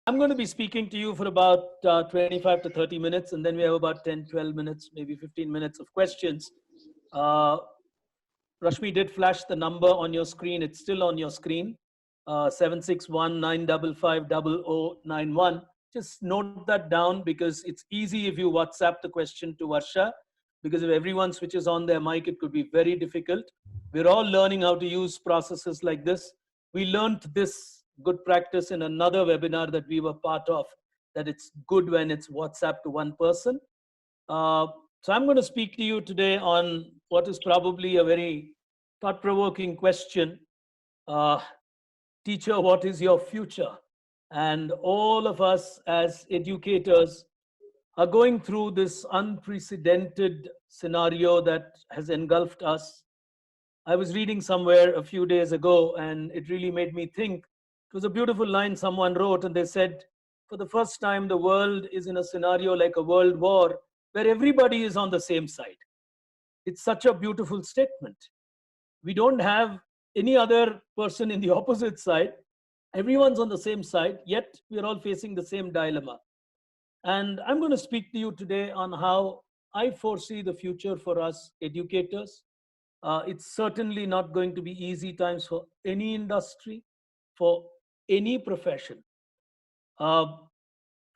I'm going to be speaking to you for about 25 to 30 minutes, and then we have about 10, 12 minutes, maybe 15 minutes of questions. Uh, Rashmi did flash the number on your screen. It's still on your screen, 761 Just note that down because it's easy if you WhatsApp the question to Varsha, because if everyone switches on their mic, it could be very difficult. We're all learning how to use processes like this. We learned this good practice in another webinar that we were part of, that it's good when it's WhatsApp to one person. So I'm going to speak to you today on what is probably a very thought-provoking question. Uh, Teacher, what is your future? And all of us as educators are going through this unprecedented scenario that has engulfed us. I was reading somewhere a few days ago, and it really made me think. It was a beautiful line someone wrote, and they said, for the first time, the world is in a scenario like a world war where everybody is on the same side. It's such a beautiful statement. We don't have any other person in the opposite side. Everyone's on the same side, yet we're all facing the same dilemma. And I'm going to speak to you today on how I foresee the future for us educators. It's certainly not going to be easy times for any industry, for any profession. Uh,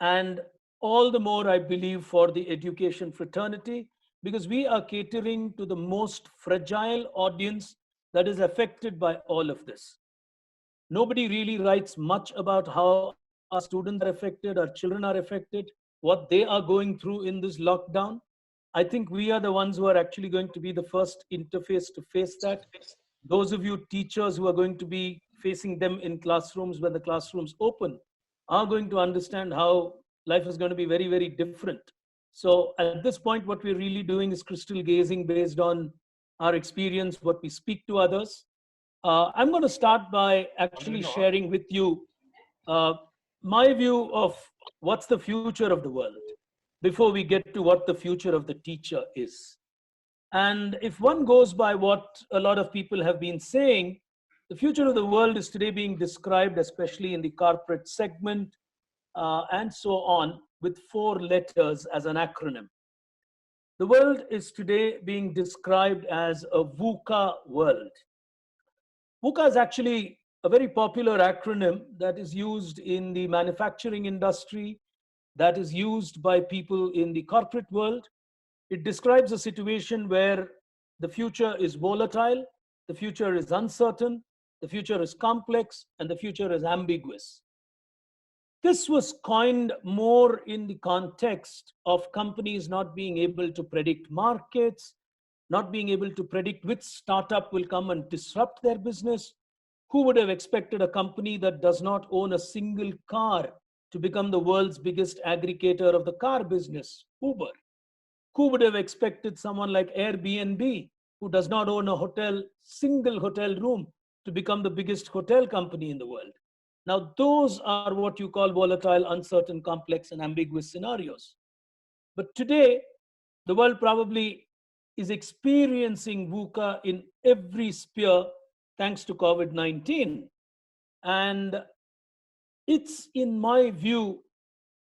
and all the more, I believe, for the education fraternity, because we are catering to the most fragile audience that is affected by all of this. Nobody really writes much about how our students are affected, our children are affected, what they are going through in this lockdown. I think we are the ones who are actually going to be the first interface to face that. Those of you teachers who are going to be facing them in classrooms when the classrooms open are going to understand how life is going to be very, very different. So at this point, what we're really doing is crystal gazing based on our experience, what we speak to others. I'm going to start by actually sharing with you uh, my view of what's the future of the world before we get to what the future of the teacher is. And if one goes by what a lot of people have been saying, the future of the world is today being described, especially in the corporate segment and so on, with 4 letters as an acronym. The world is today being described as a VUCA world. VUCA is actually a very popular acronym that is used in the manufacturing industry, that is used by people in the corporate world. It describes a situation where the future is volatile, the future is uncertain, the future is complex, and the future is ambiguous. This was coined more in the context of companies not being able to predict markets, not being able to predict which startup will come and disrupt their business. Who would have expected a company that does not own a single car to become the world's biggest aggregator of the car business, Uber? Who would have expected someone like Airbnb, who does not own a single hotel room, to become the biggest hotel company in the world? Now, those are what you call volatile, uncertain, complex, and ambiguous scenarios. But today, the world probably is experiencing VUCA in every sphere thanks to COVID-19. And it's, in my view,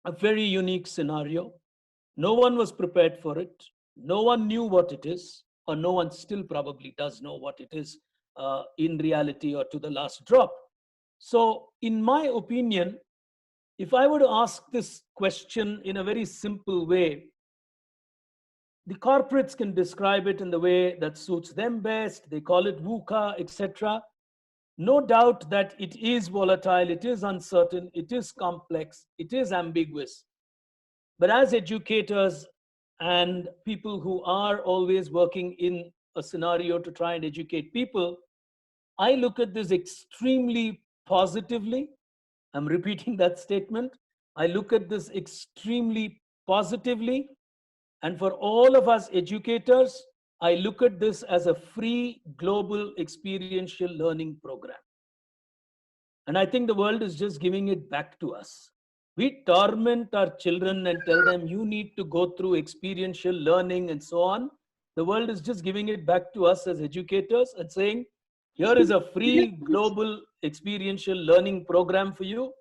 a very unique scenario. No one was prepared for it. No one knew what it is, or no one still probably does know what it is in reality or to the last drop. So, in my opinion, if I were to ask this question in a very simple way, the corporates can describe it in the way that suits them best. They call it VUCA, etc. No doubt that it is volatile, it is uncertain, it is complex, it is ambiguous. But as educators and people who are always working in a scenario to try and educate people, I look at this extremely positively. I'm repeating that statement. I look at this extremely positively. And for all of us educators, I look at this as a free global experiential learning program. And I think the world is just giving it back to us. We torment our children and tell them, you need to go through experiential learning and so on. The world is just giving it back to us as educators and saying, here is a free global experiential learning program for you.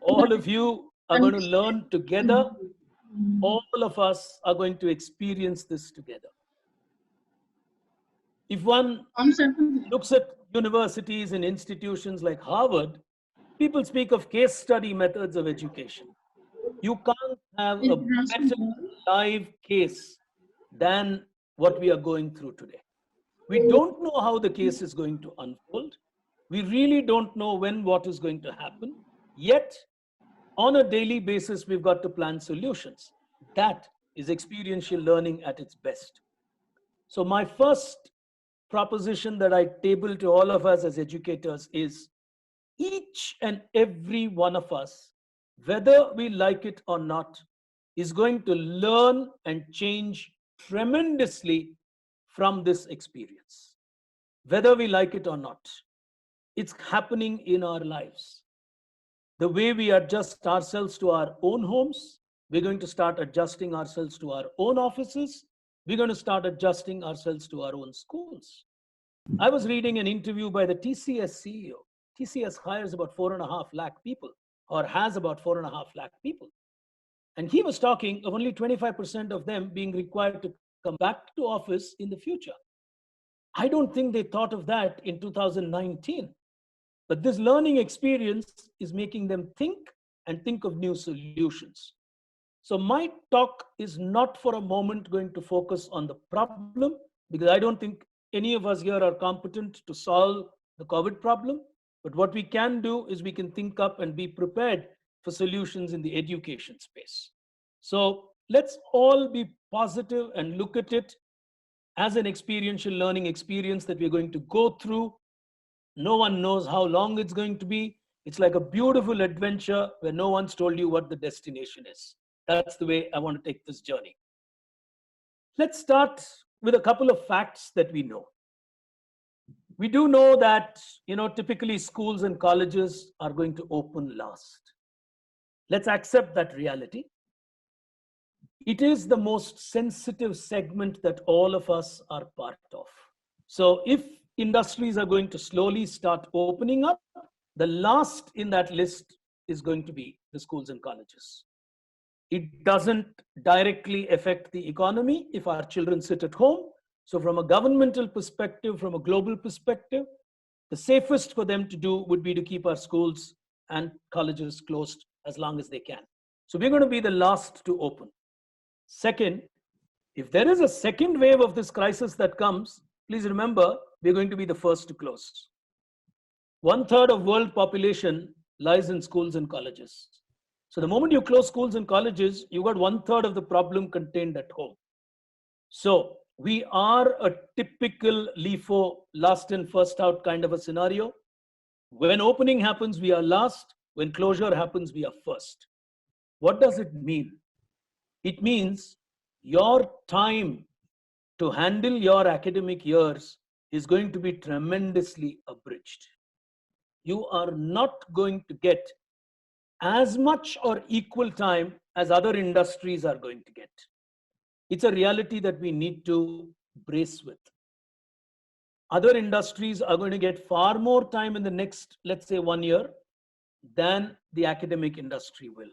All of you are going to learn together. All of us are going to experience this together. If one looks at universities and institutions like Harvard, people speak of case study methods of education. You can't have a better live case than what we are going through today. We don't know how the case is going to unfold. We really don't know when what is going to happen. Yet, on a daily basis, we've got to plan solutions. That is experiential learning at its best. So my first proposition that I table to all of us as educators is each and every one of us, whether we like it or not, is going to learn and change tremendously from this experience. Whether we like it or not, it's happening in our lives. The way we adjust ourselves to our own homes, we're going to start adjusting ourselves to our own offices. We're going to start adjusting ourselves to our own schools. I was reading an interview by the TCS CEO. TCS hires about 4.5 lakh people, or has about 4.5 lakh people. And he was talking of only 25% of them being required to come back to office in the future. I don't think they thought of that in 2019. But this learning experience is making them think and think of new solutions. So my talk is not for a moment going to focus on the problem, because I don't think any of us here are competent to solve the COVID problem. But what we can do is we can think up and be prepared for solutions in the education space. So let's all be positive and look at it as an experiential learning experience that we're going to go through. No one knows how long it's going to be. It's like a beautiful adventure where no one's told you what the destination is. That's the way I want to take this journey. Let's start with a couple of facts that we know. We do know that, typically schools and colleges are going to open last. Let's accept that reality. It is the most sensitive segment that all of us are part of. So if industries are going to slowly start opening up, the last in that list is going to be the schools and colleges. It doesn't directly affect the economy if our children sit at home. So from a governmental perspective, from a global perspective, the safest for them to do would be to keep our schools and colleges closed as long as they can. So we're going to be the last to open. Second, if there is a second wave of this crisis that comes, please remember, we're going to be the first to close. 1/3 of world population lies in schools and colleges. So the moment you close schools and colleges, you got 1/3 of the problem contained at home. So we are a typical LIFO, last in, first out kind of a scenario. When opening happens, we are last. When closure happens, we are first. What does it mean? It means your time to handle your academic years is going to be tremendously abridged. You are not going to get as much or equal time as other industries are going to get. It's a reality that we need to brace with. Other industries are going to get far more time in the next, let's say, 1 year than the academic industry will.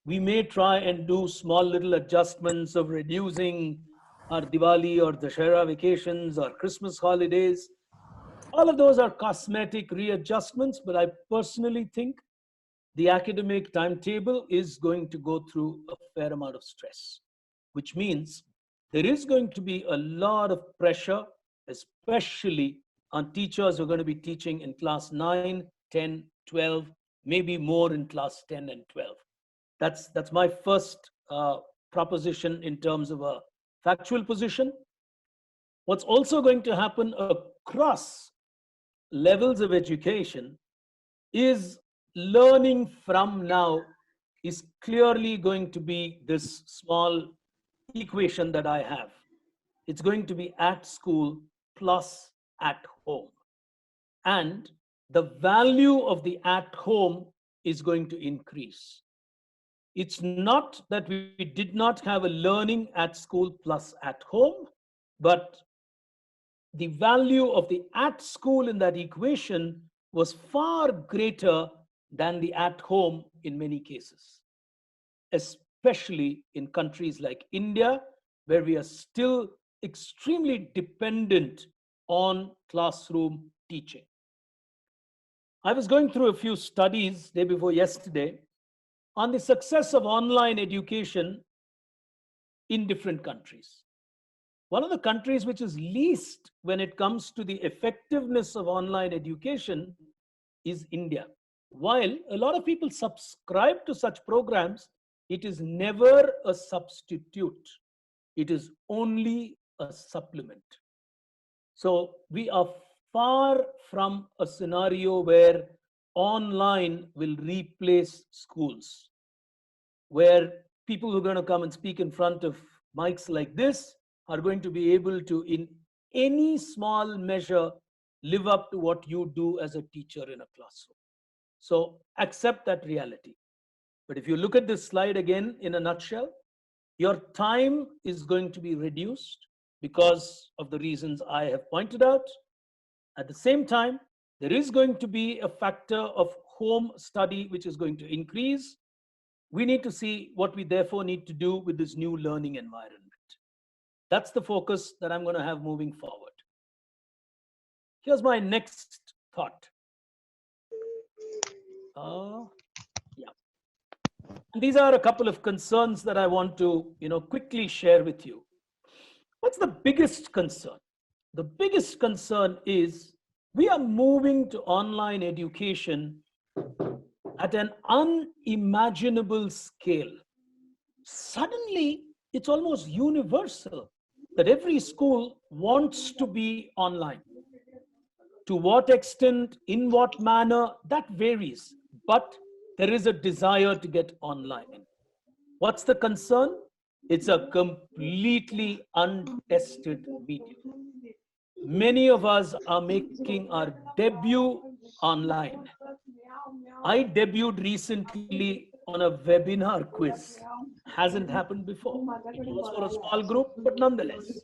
We may try and do small little adjustments of reducing our Diwali or Dussehra vacations or Christmas holidays. All of those are cosmetic readjustments, but I personally think the academic timetable is going to go through a fair amount of stress, which means there is going to be a lot of pressure, especially on teachers who are going to be teaching in class 9, 10, 12, maybe more in class 10 and 12. That's my first proposition in terms of a factual position. What's also going to happen across levels of education is learning from now is clearly going to be this small equation that I have. It's going to be at school plus at home. And the value of the at home is going to increase. It's not that we did not have a learning at school plus at home, but the value of the at school in that equation was far greater than the at home in many cases, especially in countries like India, where we are still extremely dependent on classroom teaching. I was going through a few studies day before yesterday on the success of online education in different countries. One of the countries which is least when it comes to the effectiveness of online education is India. While a lot of people subscribe to such programs, it is never a substitute. It is only a supplement. So we are far from a scenario where online will replace schools, where people who are going to come and speak in front of mics like this are going to be able to, in any small measure, live up to what you do as a teacher in a classroom. So accept that reality. But if you look at this slide again in a nutshell, your time is going to be reduced because of the reasons I have pointed out. At the same time, there is going to be a factor of home study which is going to increase. We need to see what we therefore need to do with this new learning environment. That's the focus that I'm going to have moving forward. Here's my next thought. And these are a couple of concerns that I want to, quickly share with you. What's the biggest concern? The biggest concern is we are moving to online education at an unimaginable scale. Suddenly, it's almost universal that every school wants to be online. To what extent, in what manner, that varies. But there is a desire to get online. What's the concern? It's a completely untested medium. Many of us are making our debut online. I debuted recently on a webinar quiz. Hasn't happened before. It was for a small group, but nonetheless.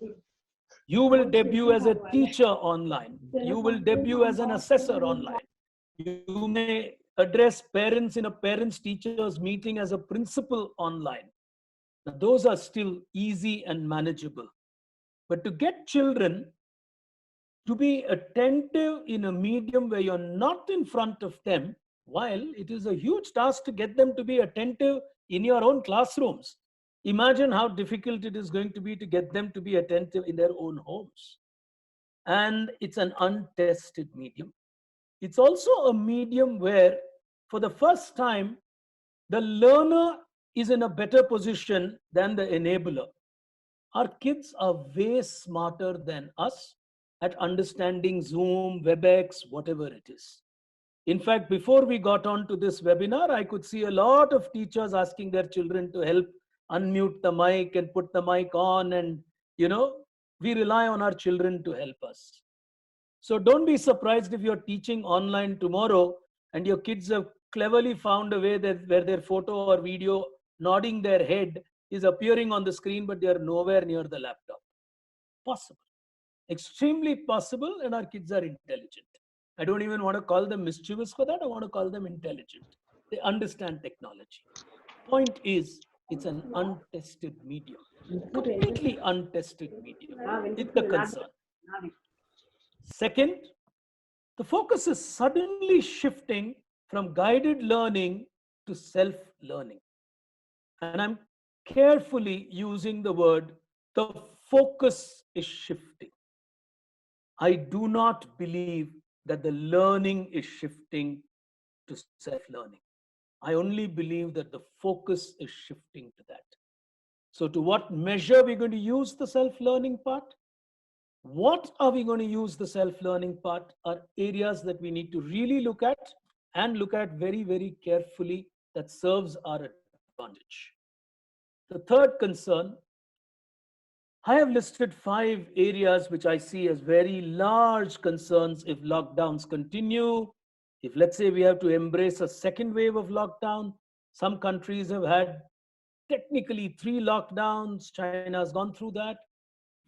You will debut as a teacher online. You will debut as an assessor online. You may address parents in a parents-teachers meeting as a principal online. Now, those are still easy and manageable. But to get children to be attentive in a medium where you're not in front of them, while it is a huge task to get them to be attentive in your own classrooms, imagine how difficult it is going to be to get them to be attentive in their own homes. And it's an untested medium. It's also a medium where, for the first time, the learner is in a better position than the enabler. Our kids are way smarter than us at understanding Zoom, WebEx, whatever it is. In fact, before we got on to this webinar, I could see a lot of teachers asking their children to help unmute the mic and put the mic on. And, we rely on our children to help us. So don't be surprised if you're teaching online tomorrow and your kids have cleverly found a way that where their photo or video nodding their head is appearing on the screen, but they are nowhere near the laptop. Possible. Extremely possible, and our kids are intelligent. I don't even want to call them mischievous for that. I want to call them intelligent. They understand technology. Point is, it's an untested medium. Completely untested medium. It's the concern. Second, the focus is suddenly shifting from guided learning to self-learning. And I'm carefully using the word, the focus is shifting. I do not believe that the learning is shifting to self-learning. I only believe that the focus is shifting to that. So to what measure we're going to use the self-learning part? What are we going to use the self-learning part are areas that we need to really look at and look at very, very carefully that serves our advantage. The third concern, I have listed 5 areas which I see as very large concerns if lockdowns continue. If, let's say, we have to embrace a second wave of lockdown, some countries have had technically 3 lockdowns. China has gone through that.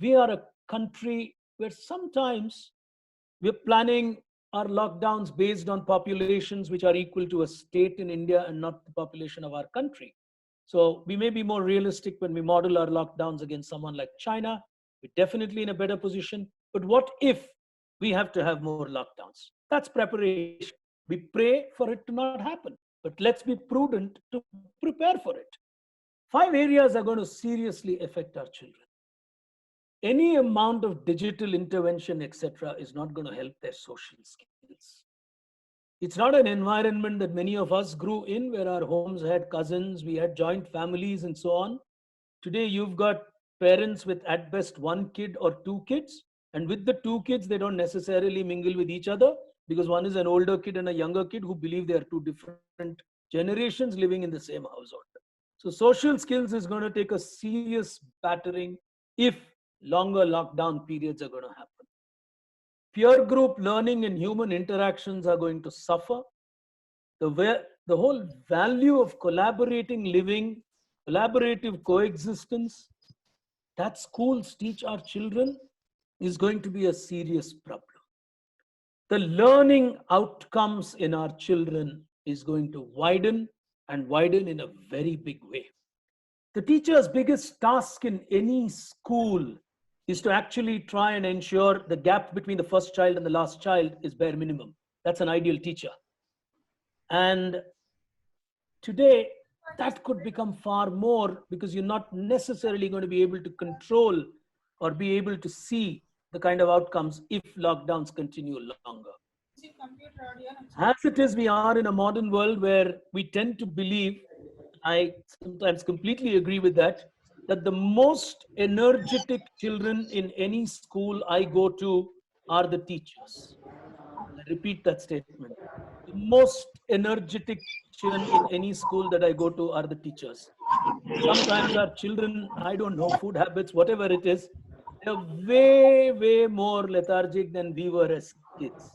We are a country where sometimes we're planning are lockdowns based on populations which are equal to a state in India and not the population of our country. So we may be more realistic when we model our lockdowns against someone like China. We're definitely in a better position. But what if we have to have more lockdowns? That's preparation. We pray for it to not happen, but let's be prudent to prepare for it. 5 areas are going to seriously affect our children. Any amount of digital intervention, etc., is not going to help their social skills. It's not an environment that many of us grew in, where our homes had cousins, we had joint families, and so on. Today, you've got parents with at best one kid or two kids, and with the two kids, they don't necessarily mingle with each other because one is an older kid and a younger kid who believe they are two different generations living in the same household. So, social skills is going to take a serious battering if longer lockdown periods are going to happen. Peer group learning and human interactions are going to suffer. The whole value of collaborating living, collaborative coexistence that schools teach our children is going to be a serious problem. The learning outcomes in our children is going to widen and widen in a very big way. The teacher's biggest task in any school is to actually try and ensure the gap between the first child and the last child is bare minimum. That's an ideal teacher. And today, that could become far more because you're not necessarily going to be able to control or be able to see the kind of outcomes if lockdowns continue longer. As it is, we are in a modern world where we tend to believe, I sometimes completely agree with that the most energetic children in any school I go to are the teachers. I repeat that statement. The most energetic children in any school that I go to are the teachers. Sometimes our children, I don't know, food habits, whatever it is, they're way, way more lethargic than we were as kids.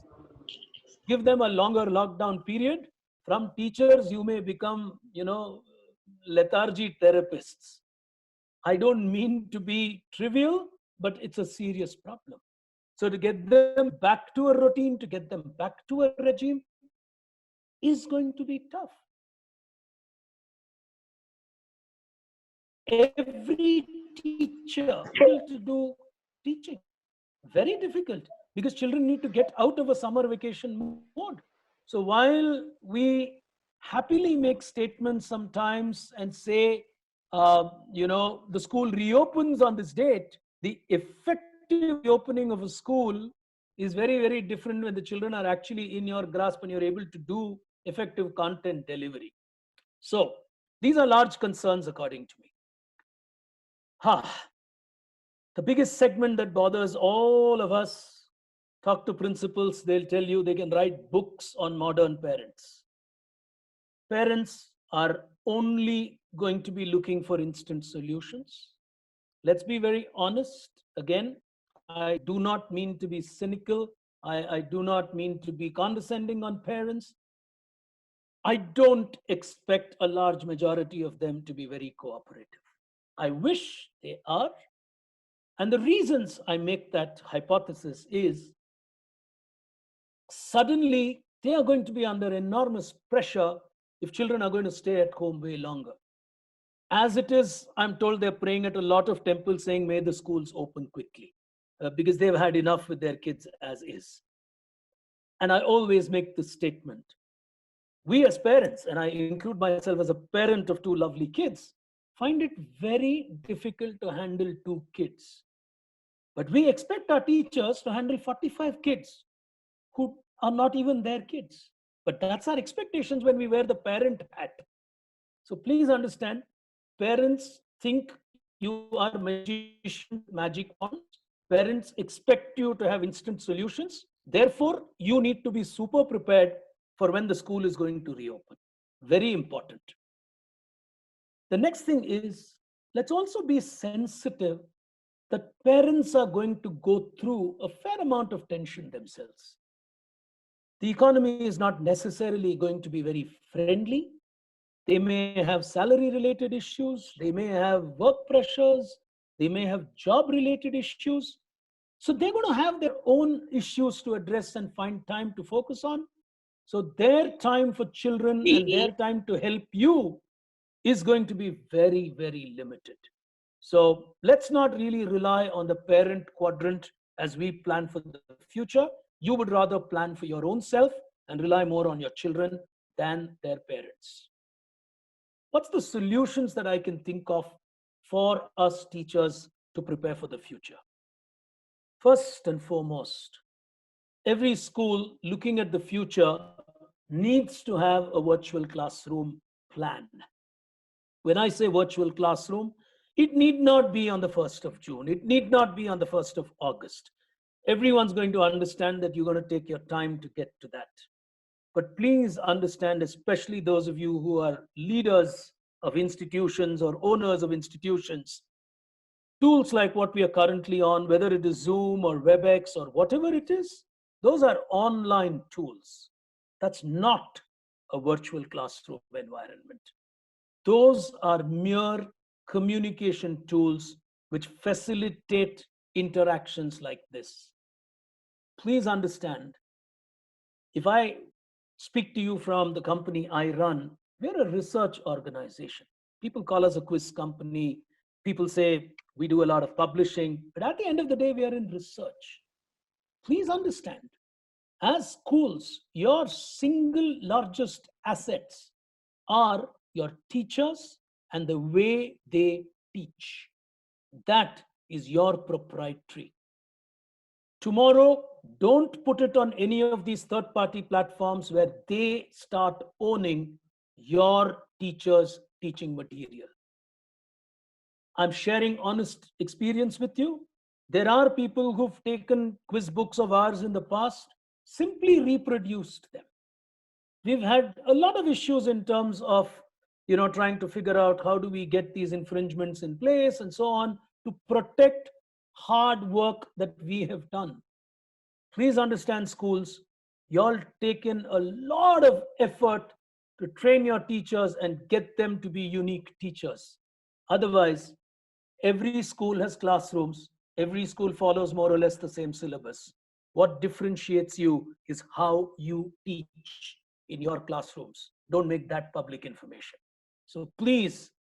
Give them a longer lockdown period. From teachers, you may become, lethargy therapists. I don't mean to be trivial, but it's a serious problem. So to get them back to a routine, to get them back to a regime is going to be tough. Every teacher will to do teaching. Very difficult because children need to get out of a summer vacation mode. So while we happily make statements sometimes and say, the school reopens on this date, the effective reopening of a school is very, very different when the children are actually in your grasp and you're able to do effective content delivery. So these are large concerns according to me. The biggest segment that bothers all of us, talk to principals, they'll tell you they can write books on modern parents. Parents are only going to be looking for instant solutions. Let's be very honest. Again, I do not mean to be cynical. I do not mean to be condescending on parents. I don't expect a large majority of them to be very cooperative. I wish they are. And the reasons I make that hypothesis is suddenly they are going to be under enormous pressure if children are going to stay at home way longer. As it is, I'm told they're praying at a lot of temples saying, may the schools open quickly because they've had enough with their kids as is. And I always make this statement. We as parents, and I include myself as a parent of two lovely kids, find it very difficult to handle two kids. But we expect our teachers to handle 45 kids who are not even their kids. But that's our expectations when we wear the parent hat. So please understand, parents think you are magician, magic wands. Parents expect you to have instant solutions. Therefore, you need to be super prepared for when the school is going to reopen. Very important. The next thing is, let's also be sensitive that parents are going to go through a fair amount of tension themselves. The economy is not necessarily going to be very friendly. They may have salary-related issues. They may have work pressures. They may have job-related issues. So they're going to have their own issues to address and find time to focus on. So their time for children and their time to help you is going to be very, very limited. So let's not really rely on the parent quadrant as we plan for the future. You would rather plan for your own self and rely more on your children than their parents. What's the solutions that I can think of for us teachers to prepare for the future? First and foremost, every school looking at the future needs to have a virtual classroom plan. When I say virtual classroom, it need not be on the 1st of June. It need not be on the 1st of August. Everyone's going to understand that you're going to take your time to get to that. But please understand, especially those of you who are leaders of institutions or owners of institutions, tools like what we are currently on, whether it is Zoom or WebEx or whatever it is, those are online tools. That's not a virtual classroom environment. Those are mere communication tools which facilitate interactions like this. Please understand, if I speak to you from the company I run, we're a research organization. People call us a quiz company. People say we do a lot of publishing, but at the end of the day, we are in research. Please understand, as schools, your single largest assets are your teachers and the way they teach. That is your proprietary. Tomorrow, don't put it on any of these third-party platforms where they start owning your teacher's teaching material. I'm sharing honest experience with you. There are people who've taken quiz books of ours in the past, simply reproduced them. We've had a lot of issues in terms of trying to figure out how do we get these infringements in place and so on to protect hard work that we have done. Please understand, schools, y'all taken a lot of effort to train your teachers and get them to be unique teachers. Otherwise, every school has classrooms. Every school follows more or less the same syllabus. What differentiates you is how you teach in your classrooms. Don't make that public information. So please,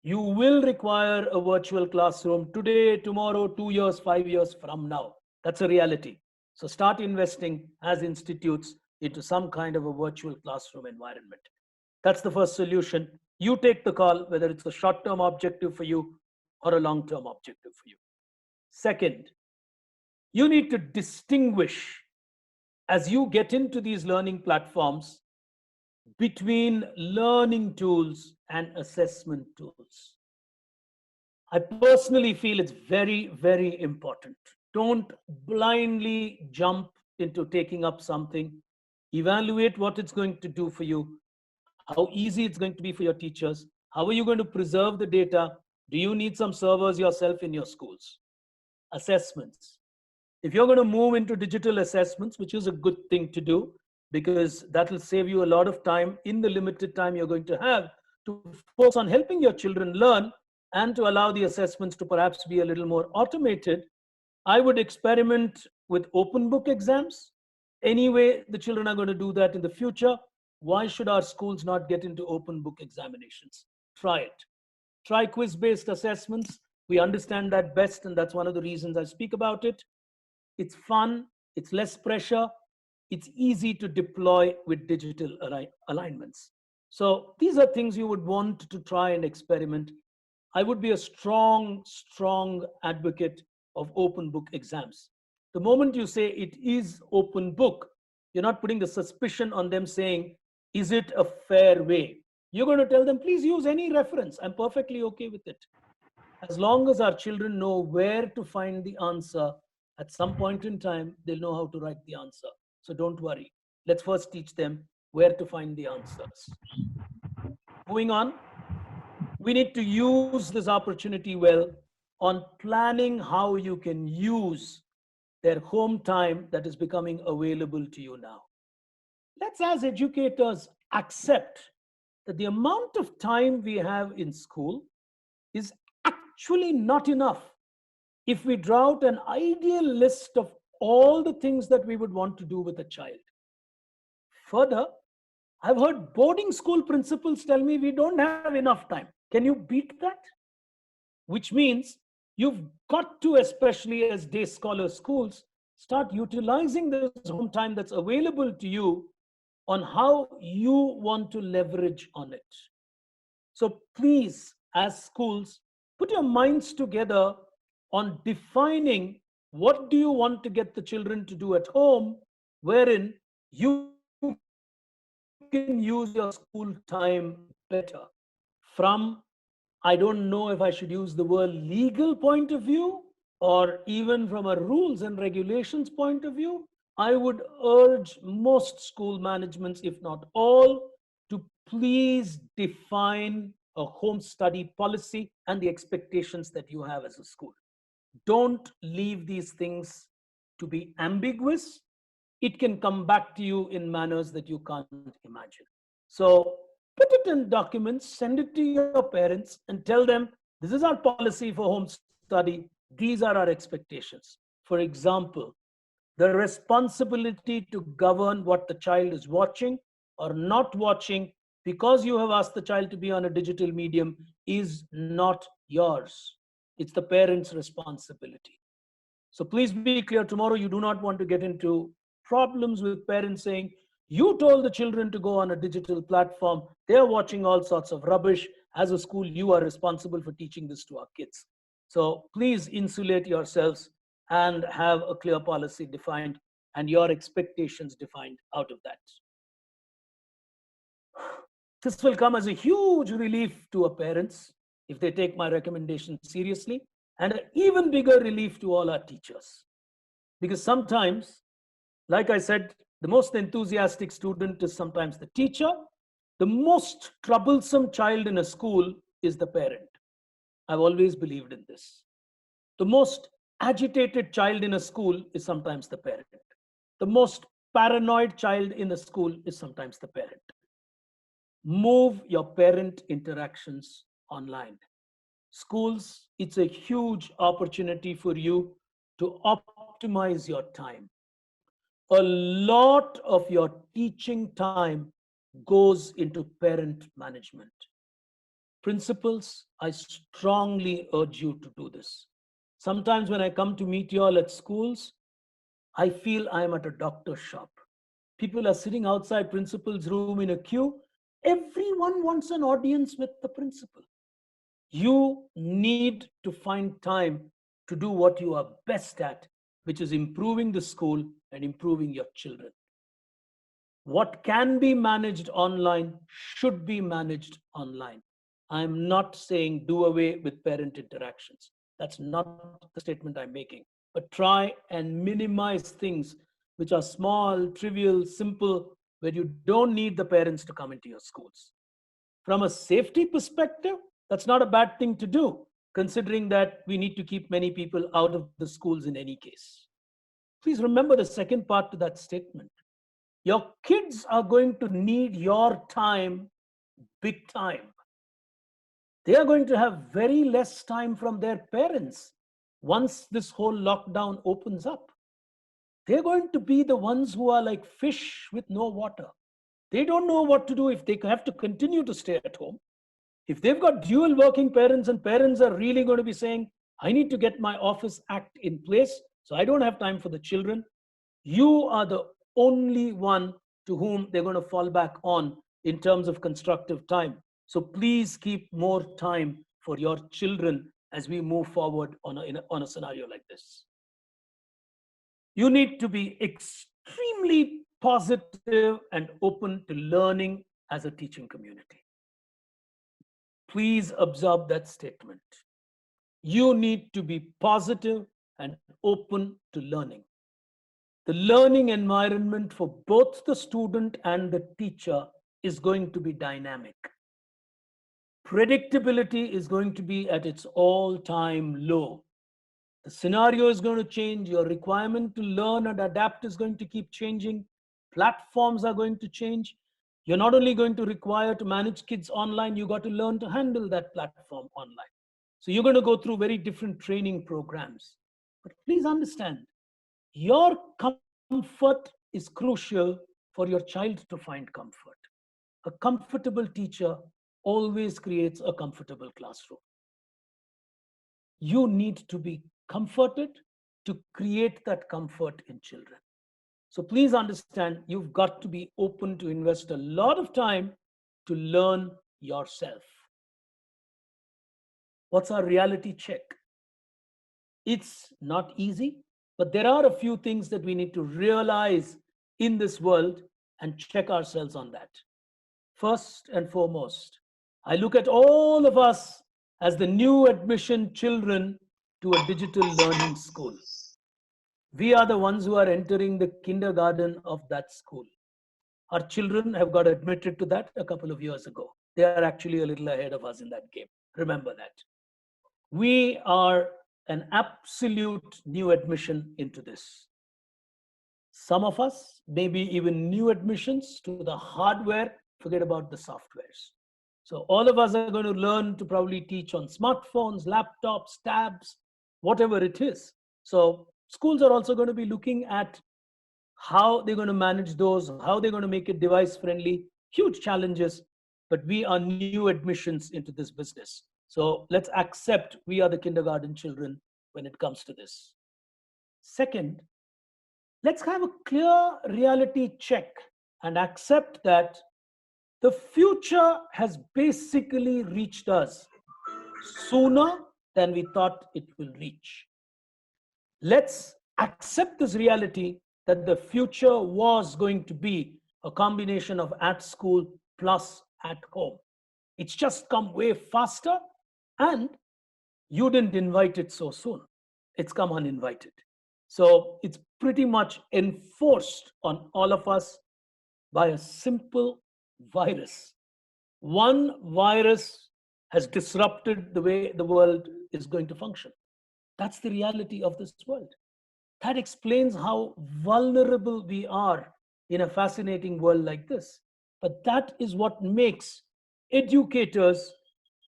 you will require a virtual classroom today, tomorrow, 2 years, 5 years from now. That's a reality. So start investing as institutes into some kind of a virtual classroom environment. That's the first solution. You take the call, whether it's a short-term objective for you or a long-term objective for you. Second, you need to distinguish, as you get into these learning platforms, between learning tools and assessment tools. I personally feel it's very, very important. Don't blindly jump into taking up something. Evaluate what it's going to do for you, how easy it's going to be for your teachers, how are you going to preserve the data, do you need some servers yourself in your schools? Assessments. If you're going to move into digital assessments, which is a good thing to do, because that will save you a lot of time in the limited time you're going to have to focus on helping your children learn and to allow the assessments to perhaps be a little more automated, I would experiment with open book exams. Anyway, the children are going to do that in the future. Why should our schools not get into open book examinations? Try it. Try quiz-based assessments. We understand that best, and that's one of the reasons I speak about it. It's fun, it's less pressure, it's easy to deploy with digital alignments. So these are things you would want to try and experiment. I would be a strong, strong advocate of open book exams. The moment you say it is open book, you're not putting the suspicion on them saying, is it a fair way? You're going to tell them, please use any reference. I'm perfectly okay with it. As long as our children know where to find the answer, at some point in time, they'll know how to write the answer. So don't worry. Let's first teach them where to find the answers. Moving on, we need to use this opportunity well on planning how you can use their home time that is becoming available to you now. Let's, as educators, accept that the amount of time we have in school is actually not enough if we draw out an ideal list of all the things that we would want to do with a child. Further, I've heard boarding school principals tell me we don't have enough time. Can you beat that? Which means you've got to, especially as day scholar schools, start utilizing this home time that's available to you on how you want to leverage on it. So please, as schools, put your minds together on defining what do you want to get the children to do at home, wherein you can use your school time better. From, I don't know if I should use the word legal point of view, or even from a rules and regulations point of view, I would urge most school managements, if not all, to please define a home study policy and the expectations that you have as a school. Don't leave these things to be ambiguous. It can come back to you in manners that you can't imagine. So put it in documents, send it to your parents, and tell them this is our policy for home study. These are our expectations. For example, the responsibility to govern what the child is watching or not watching because you have asked the child to be on a digital medium is not yours. It's the parent's responsibility. So please be clear, tomorrow you do not want to get into problems with parents saying, you told the children to go on a digital platform, they're watching all sorts of rubbish. As a school, you are responsible for teaching this to our kids. So please insulate yourselves and have a clear policy defined and your expectations defined out of that. This will come as a huge relief to our parents if they take my recommendation seriously, and an even bigger relief to all our teachers. Because sometimes, like I said, the most enthusiastic student is sometimes the teacher. The most troublesome child in a school is the parent. I've always believed in this. The most agitated child in a school is sometimes the parent. The most paranoid child in a school is sometimes the parent. Move your parent interactions online. Schools, it's a huge opportunity for you to optimize your time. A lot of your teaching time goes into parent management. Principals, I strongly urge you to do this. Sometimes when I come to meet you all at schools, I feel I am at a doctor's shop. People are sitting outside principal's room in a queue. Everyone wants an audience with the principal. You need to find time to do what you are best at, which is improving the school and improving your children. What can be managed online should be managed online. I'm not saying do away with parent interactions. That's not the statement I'm making. But try and minimize things which are small, trivial, simple, where you don't need the parents to come into your schools. From a safety perspective, that's not a bad thing to do, considering that we need to keep many people out of the schools in any case. Please remember the second part to that statement. Your kids are going to need your time big time. They are going to have very less time from their parents once this whole lockdown opens up. They're going to be the ones who are like fish with no water. They don't know what to do if they have to continue to stay at home. If they've got dual working parents and parents are really going to be saying, I need to get my office act in place, so I don't have time for the children, you are the only one to whom they're going to fall back on in terms of constructive time. So please keep more time for your children as we move forward on a scenario like this. You need to be extremely positive and open to learning as a teaching community. Please observe that statement. You need to be positive and open to learning. The learning environment for both the student and the teacher is going to be dynamic. Predictability is going to be at its all-time low. The scenario is going to change. Your requirement to learn and adapt is going to keep changing. Platforms are going to change. You're not only going to require to manage kids online, you got to learn to handle that platform online. So you're going to go through very different training programs. But please understand, your comfort is crucial for your child to find comfort. A comfortable teacher always creates a comfortable classroom. You need to be comforted to create that comfort in children. So please understand, you've got to be open to invest a lot of time to learn yourself. What's our reality check? It's not easy, but there are a few things that we need to realize in this world and check ourselves on that. First and foremost, I look at all of us as the new admission children to a digital learning school. We are the ones who are entering the kindergarten of that school. Our children have got admitted to that a couple of years ago. They are actually a little ahead of us in that game. Remember that. We are an absolute new admission into this. Some of us, maybe even new admissions to the hardware, forget about the softwares. So all of us are going to learn to probably teach on smartphones, laptops, tabs, whatever it is. So schools are also going to be looking at how they're going to manage those, how they're going to make it device friendly. Huge challenges, but we are new admissions into this business. So let's accept we are the kindergarten children when it comes to this. Second, let's have a clear reality check and accept that the future has basically reached us sooner than we thought it will reach. Let's accept this reality that the future was going to be a combination of at school plus at home. It's just come way faster, and you didn't invite it so soon. It's come uninvited. So it's pretty much enforced on all of us by a simple virus. One virus has disrupted the way the world is going to function. That's the reality of this world. That explains how vulnerable we are in a fascinating world like this. But that is what makes educators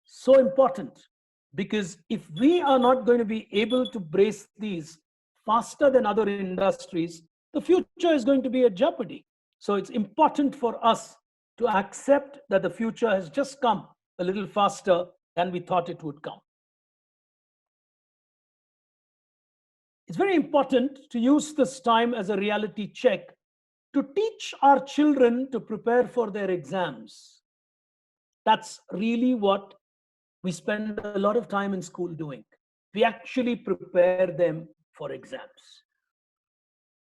so important. Because if we are not going to be able to brace these faster than other industries, the future is going to be at jeopardy. So it's important for us to accept that the future has just come a little faster than we thought it would come. It's very important to use this time as a reality check to teach our children to prepare for their exams. That's really what we spend a lot of time in school doing. We actually prepare them for exams.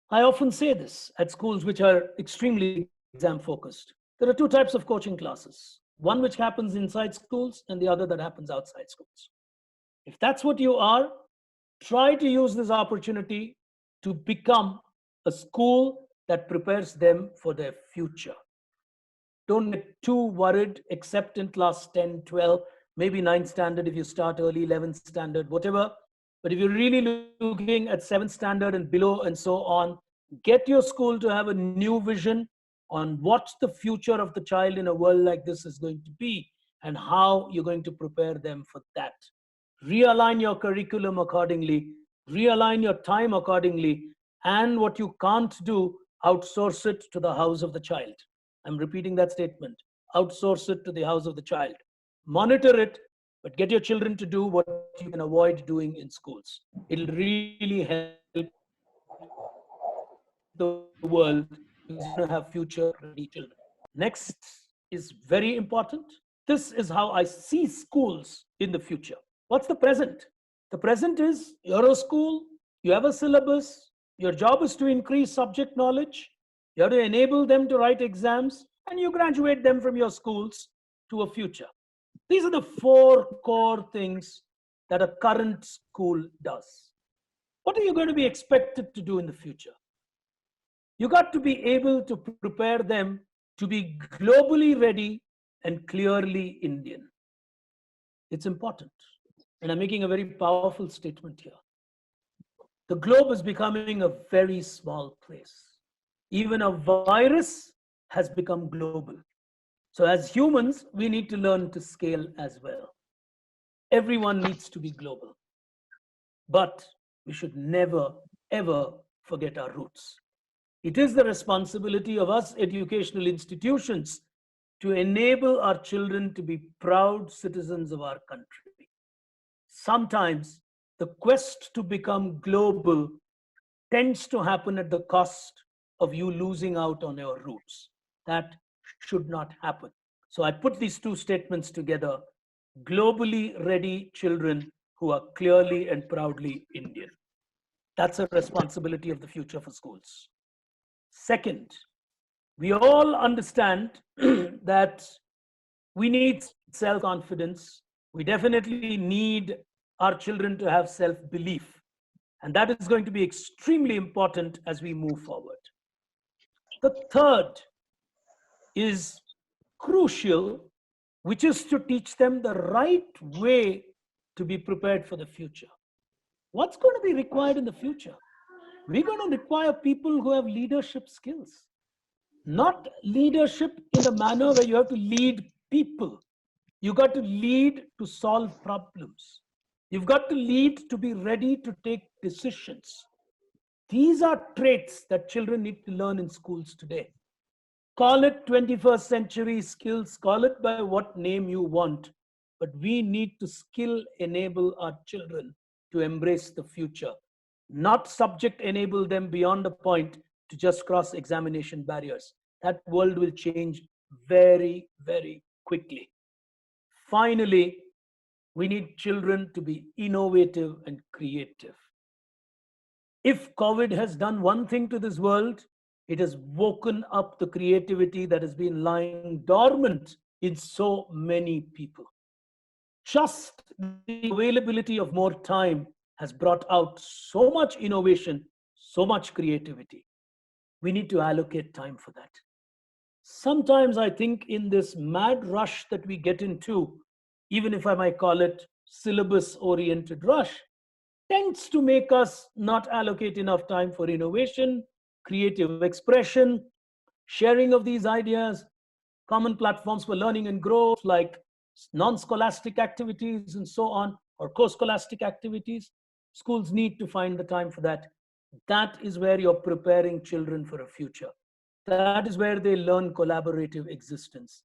I often say this at schools which are extremely exam focused. There are two types of coaching classes, one which happens inside schools and the other that happens outside schools. If that's what you are, try to use this opportunity to become a school that prepares them for their future. Don't get too worried, except in class 10, 12, maybe 9th standard if you start early, 11th standard, whatever. But if you're really looking at 7th standard and below and so on, get your school to have a new vision on what the future of the child in a world like this is going to be and how you're going to prepare them for that. Realign your curriculum accordingly, realign your time accordingly, and what you can't do, outsource it to the house of the child. I'm repeating that statement. Outsource it to the house of the child. Monitor it, but get your children to do what you can avoid doing in schools. It'll really help the world because you're going to have future ready children. Next is very important. This is how I see schools in the future. What's the present? The present is you're a school, you have a syllabus, your job is to increase subject knowledge, you have to enable them to write exams, and you graduate them from your schools to a future. These are the 4 core things that a current school does. What are you going to be expected to do in the future? You got to be able to prepare them to be globally ready and clearly Indian. It's important. And I'm making a very powerful statement here. The globe is becoming a very small place. Even a virus has become global. So as humans, we need to learn to scale as well. Everyone needs to be global. But we should never, ever forget our roots. It is the responsibility of us educational institutions to enable our children to be proud citizens of our country. Sometimes the quest to become global tends to happen at the cost of you losing out on your roots. That should not happen. So I put these two statements together: globally ready children who are clearly and proudly Indian. That's a responsibility of the future for schools. Second, we all understand that we need self confidence. We definitely need our children to have self belief. And that is going to be extremely important as we move forward. The third is crucial, which is to teach them the right way to be prepared for the future. What's going to be required in the future? We're going to require people who have leadership skills, not leadership in the manner where you have to lead people. You got to lead to solve problems. You've got to lead to be ready to take decisions. These are traits that children need to learn in schools today. Call it 21st century skills, call it by what name you want, but we need to skill enable our children to embrace the future, not subject enable them beyond a point to just cross examination barriers. That world will change very, very quickly. Finally, we need children to be innovative and creative. If COVID has done one thing to this world, it has woken up the creativity that has been lying dormant in so many people. Just the availability of more time has brought out so much innovation, so much creativity. We need to allocate time for that. Sometimes I think in this mad rush that we get into, even if I might call it syllabus-oriented rush, tends to make us not allocate enough time for innovation, creative expression, sharing of these ideas, common platforms for learning and growth like non-scholastic activities and so on, or co-scholastic activities. Schools need to find the time for that. That is where you're preparing children for a future. That is where they learn collaborative existence.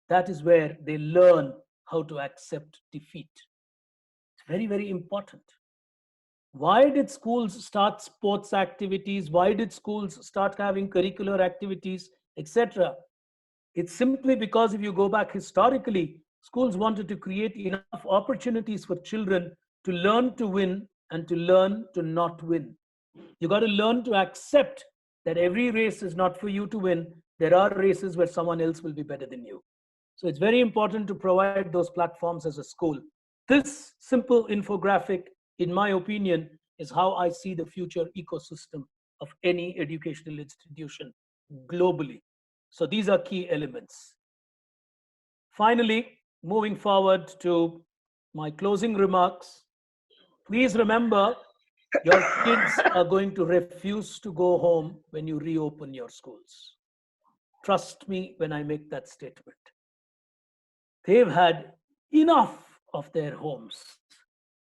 That is where they learn how to accept defeat. It's very, very important. Why did schools start sports activities? Why did schools start having curricular activities, etc.? It's simply because if you go back historically, schools wanted to create enough opportunities for children to learn to win and to learn to not win. You got to learn to accept that every race is not for you to win. There are races where someone else will be better than you. So it's very important to provide those platforms as a school. This simple infographic, in my opinion, is how I see the future ecosystem of any educational institution globally. So these are key elements. Finally, moving forward to my closing remarks, please remember your kids are going to refuse to go home when you reopen your schools. Trust me when I make that statement. They've had enough of their homes.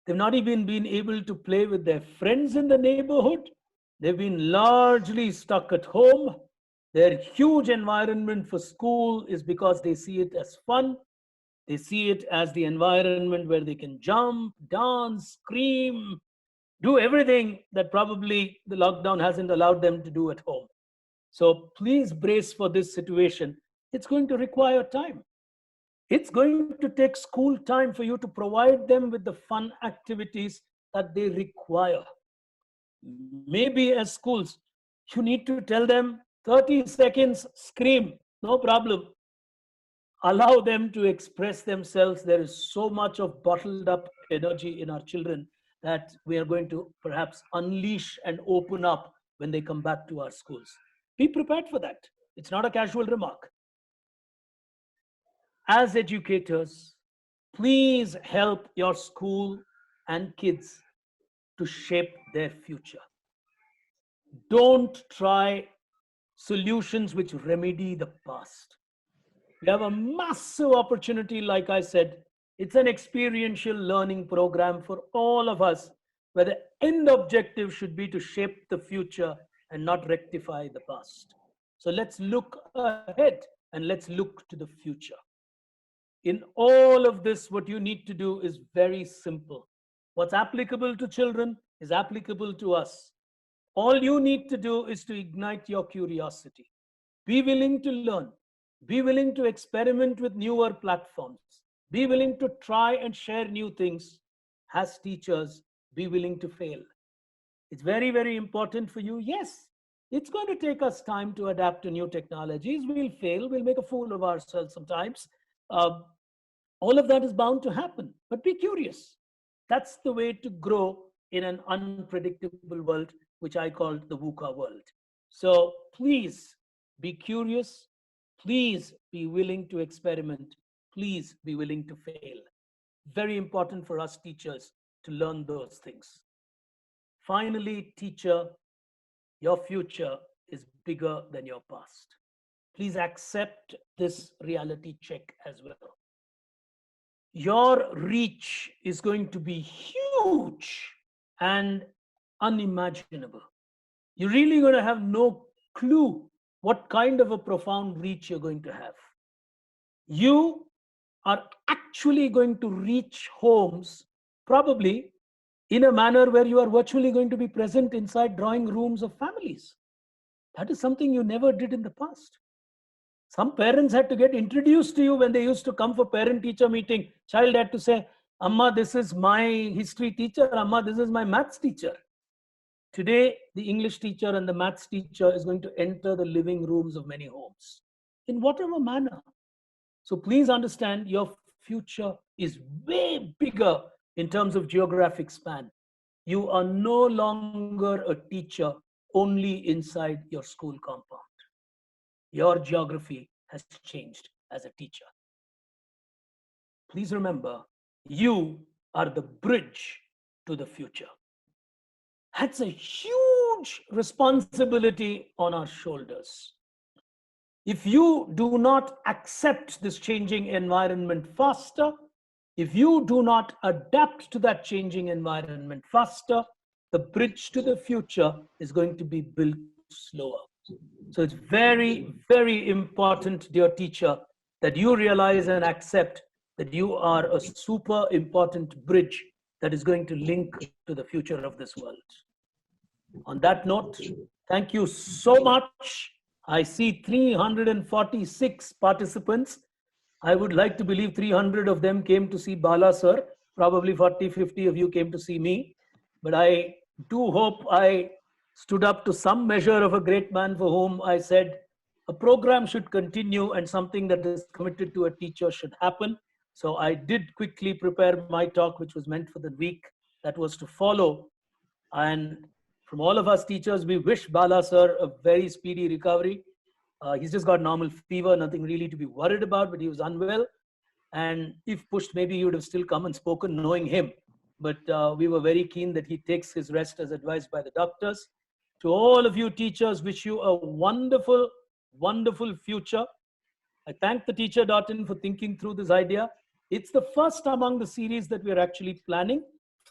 They've not even been able to play with their friends in the neighborhood. They've been largely stuck at home. Their huge environment for school is because they see it as fun. They see it as the environment where they can jump, dance, scream, do everything that probably the lockdown hasn't allowed them to do at home. So please brace for this situation. It's going to require time. It's going to take school time for you to provide them with the fun activities that they require. Maybe as schools, you need to tell them 30 seconds, scream, no problem. Allow them to express themselves. There is so much of bottled up energy in our children that we are going to perhaps unleash and open up when they come back to our schools. Be prepared for that. It's not a casual remark. As educators, please help your school and kids to shape their future. Don't try solutions which remedy the past. We have a massive opportunity, like I said, It's an experiential learning program for all of us, where the end objective should be to shape the future and not rectify the past. So let's look ahead and let's look to the future. In all of this, what you need to do is very simple. What's applicable to children is applicable to us. All you need to do is to ignite your curiosity. Be willing to learn. Be willing to experiment with newer platforms. Be willing to try and share new things. As teachers, be willing to fail. It's very, very important for you. Yes, it's going to take us time to adapt to new technologies. We'll fail. We'll make a fool of ourselves sometimes. Uh, all of that is bound to happen. But be curious. That's the way to grow in an unpredictable world, which I call the VUCA world. So please be curious. Please be willing to experiment. Please be willing to fail. Very important for us teachers to learn those things. Finally, teacher, your future is bigger than your past. Please accept this reality check as well. Your reach is going to be huge and unimaginable. You're really going to have no clue what kind of a profound reach you're going to have. You are actually going to reach homes, probably in a manner where you are virtually going to be present inside drawing rooms of families. That is something you never did in the past. Some parents had to get introduced to you when they used to come for parent-teacher meeting. Child had to say, Amma, this is my history teacher. Amma, this is my maths teacher. Today, the English teacher and the maths teacher is going to enter the living rooms of many homes, in whatever manner. So please understand, your future is way bigger in terms of geographic span. You are no longer a teacher only inside your school compound. Your geography has changed as a teacher. Please remember, you are the bridge to the future. That's a huge responsibility on our shoulders. If you do not accept this changing environment faster, if you do not adapt to that changing environment faster, the bridge to the future is going to be built slower. So it's very, very important, dear teacher, that you realize and accept that you are a super important bridge that is going to link to the future of this world. On that note, thank you so much. I see 346 participants. I would like to believe 300 of them came to see Bala sir. Probably 40, 50 of you came to see me. But I do hope I stood up to some measure of a great man for whom I said a program should continue and something that is committed to a teacher should happen. So I did quickly prepare my talk, which was meant for the week that was to follow. And from all of us teachers, we wish Bala sir a very speedy recovery. He's just got normal fever, nothing really to be worried about, but he was unwell. And if pushed, maybe he would have still come and spoken, knowing him. But we were very keen that he takes his rest as advised by the doctors. To all of you teachers, wish you a wonderful, wonderful future. I thank the teacher.in for thinking through this idea. It's the first among the series that we're actually planning.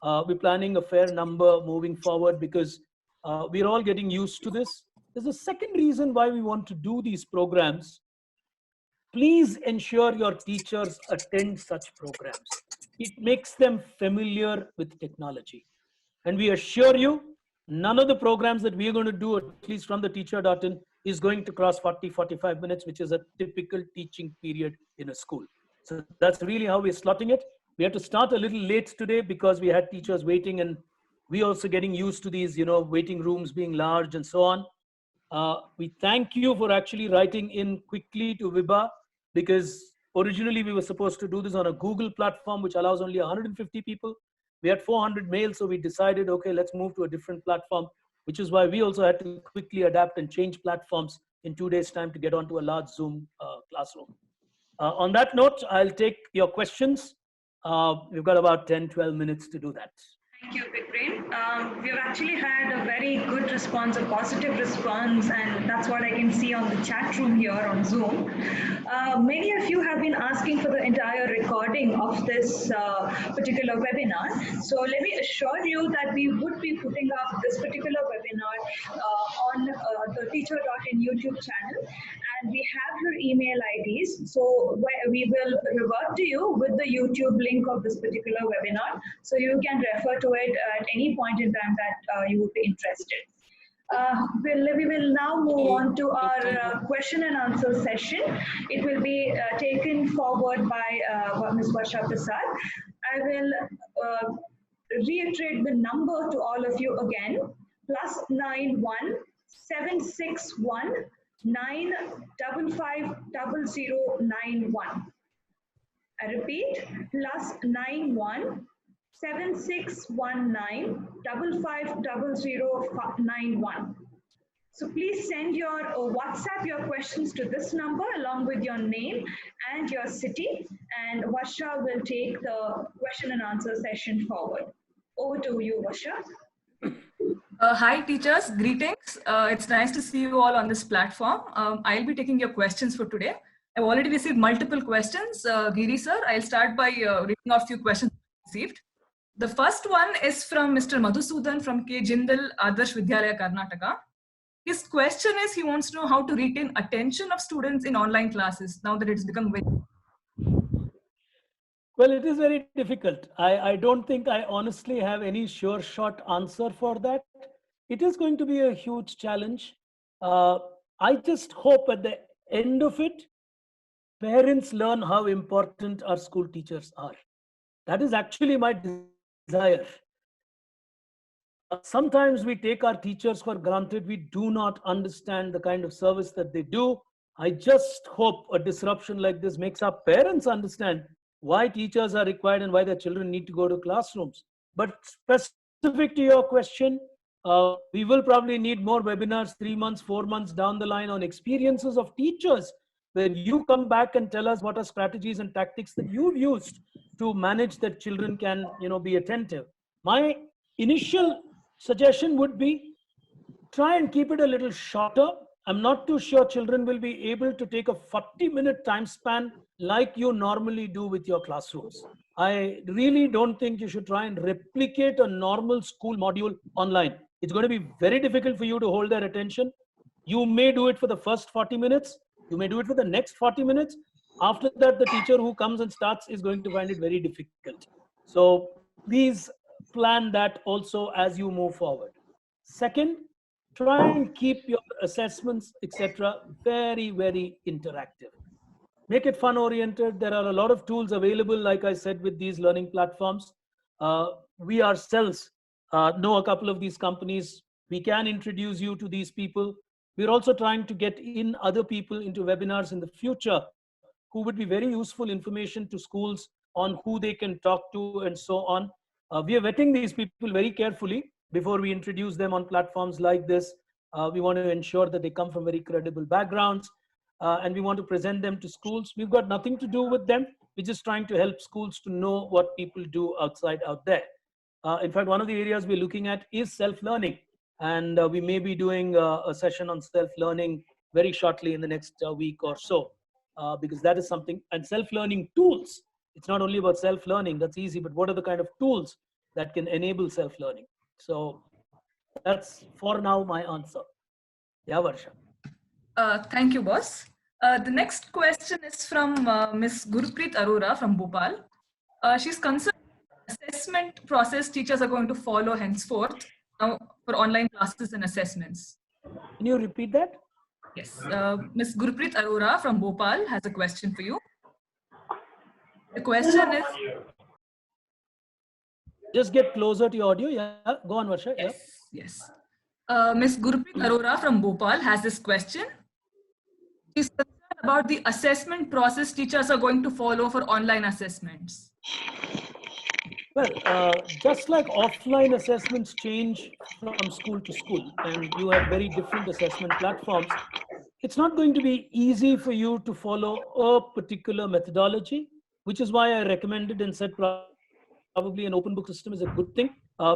We're planning a fair number moving forward because we're all getting used to this. There's a second reason why we want to do these programs. Please ensure your teachers attend such programs. It makes them familiar with technology. And we assure you, none of the programs that we're going to do, at least from the teacher.in, is going to cross 40, 45 minutes, which is a typical teaching period in a school. So that's really how we're slotting it. We had to start a little late today because we had teachers waiting, and we also getting used to these, waiting rooms being large and so on. We thank you for actually writing in quickly to Vibha, because originally we were supposed to do this on a Google platform, which allows only 150 people. We had 400 mails, so we decided, okay, let's move to a different platform, which is why we also had to quickly adapt and change platforms in 2 days' time to get onto a large Zoom classroom. On that note, I'll take your questions. We've got about 10, 12 minutes to do that. Thank you, Big Brain. We've actually had a very good response, a positive response, and that's what I can see on the chat room here on Zoom. Many of you have been asking for the entire recording of this particular webinar. So let me assure you that we would be putting up this particular webinar on the Teacher.in YouTube channel, and we have your email IDs. So we will revert to you with the YouTube link of this particular webinar, so you can refer to it at any point in time that you would be interested. We will now move on to our question and answer session. It will be taken forward by Ms. Varsha Prasad. I will reiterate the number to all of you again: +91 761 9550091. I repeat, +91 7619 550091. So please send your WhatsApp your questions to this number along with your name and your city, and Varsha will take the question and answer session forward. Over to you, Varsha. Hi teachers, greetings. It's nice to see you all on this platform. I'll be taking your questions for today. I've already received multiple questions. Giri sir, I'll start by reading off a few questions received. The first one is from Mr. Madhusudan from K. Jindal Adarsh Vidyalaya, Karnataka. His question is, he wants to know how to retain attention of students in online classes now that it's become very... Well, it is very difficult. I don't think I honestly have any sure shot answer for that. It is going to be a huge challenge. I just hope at the end of it, parents learn how important our school teachers are. That is actually my desire. Sometimes we take our teachers for granted. We do not understand the kind of service that they do. I just hope a disruption like this makes our parents understand why teachers are required and why their children need to go to classrooms. But specific to your question, we will probably need more webinars 3 months, 4 months down the line on experiences of teachers, where you come back and tell us what are strategies and tactics that you've used to manage that children can, be attentive. My initial suggestion would be try and keep it a little shorter. I'm not too sure children will be able to take a 40-minute time span like you normally do with your classrooms. I really don't think you should try and replicate a normal school module online. It's going to be very difficult for you to hold their attention. You may do it for the first 40 minutes. You may do it for the next 40 minutes. After that, the teacher who comes and starts is going to find it very difficult. So please plan that also as you move forward. Second, try and keep your assessments, etc., very, very interactive. Make it fun oriented. There are a lot of tools available, like I said, with these learning platforms. We ourselves know a couple of these companies. We can introduce you to these people. We're also trying to get in other people into webinars in the future who would be very useful information to schools on who they can talk to and so on. We are vetting these people very carefully before we introduce them on platforms like this. We want to ensure that they come from very credible backgrounds, and we want to present them to schools. We've got nothing to do with them. We're just trying to help schools to know what people do out there. In fact, one of the areas we're looking at is self-learning, and we may be doing a session on self-learning very shortly in the next week or so, because that is something. And self-learning tools, it's not only about self-learning, that's easy, but what are the kind of tools that can enable self-learning? So that's for now my answer. Yeah, Varsha. Thank you, boss. The next question is from Ms. Gurpreet Arora from Bhopal. She's concerned assessment process teachers are going to follow henceforth now for online classes and assessments. Can you repeat that? Yes. Ms. Gurpreet Arora from Bhopal has a question for you. The question is... Just get closer to your audio. Yeah, go on, Varsha. Yes, yes. Ms. Gurpreet Arora from Bhopal has this question. She's concerned about the assessment process teachers are going to follow for online assessments. Well, just like offline assessments change from school to school, and you have very different assessment platforms, it's not going to be easy for you to follow a particular methodology, which is why I recommended and said probably an open book system is a good thing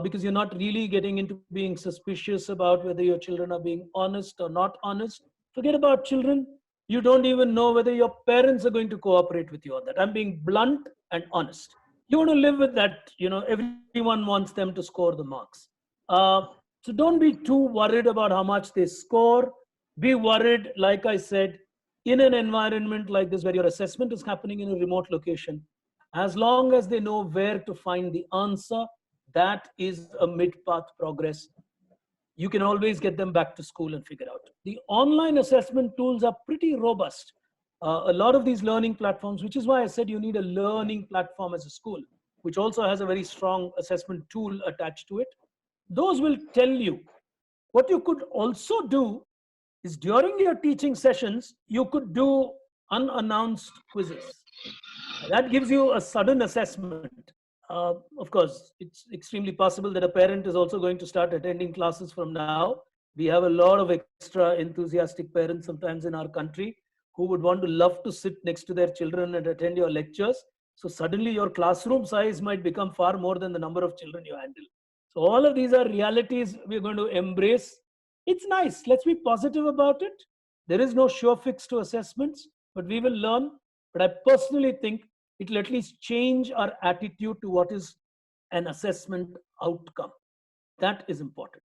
because you're not really getting into being suspicious about whether your children are being honest or not honest. Forget about children. You don't even know whether your parents are going to cooperate with you on that. I'm being blunt and honest. You want to live with that. Everyone wants them to score the marks. So don't be too worried about how much they score. Be worried, like I said, in an environment like this where your assessment is happening in a remote location. As long as they know where to find the answer, that is a mid-path progress. You can always get them back to school and figure out. The online assessment tools are pretty robust. A lot of these learning platforms, which is why I said you need a learning platform as a school, which also has a very strong assessment tool attached to it. Those will tell you. What you could also do is during your teaching sessions, you could do unannounced quizzes. That gives you a sudden assessment. Of course, it's extremely possible that a parent is also going to start attending classes from now. We have a lot of extra enthusiastic parents sometimes in our country who would want to love to sit next to their children and attend your lectures. So suddenly your classroom size might become far more than the number of children you handle. So all of these are realities we're going to embrace. It's nice. Let's be positive about it. There is no sure fix to assessments, but we will learn. But I personally think it will at least change our attitude to what is an assessment outcome. That is important.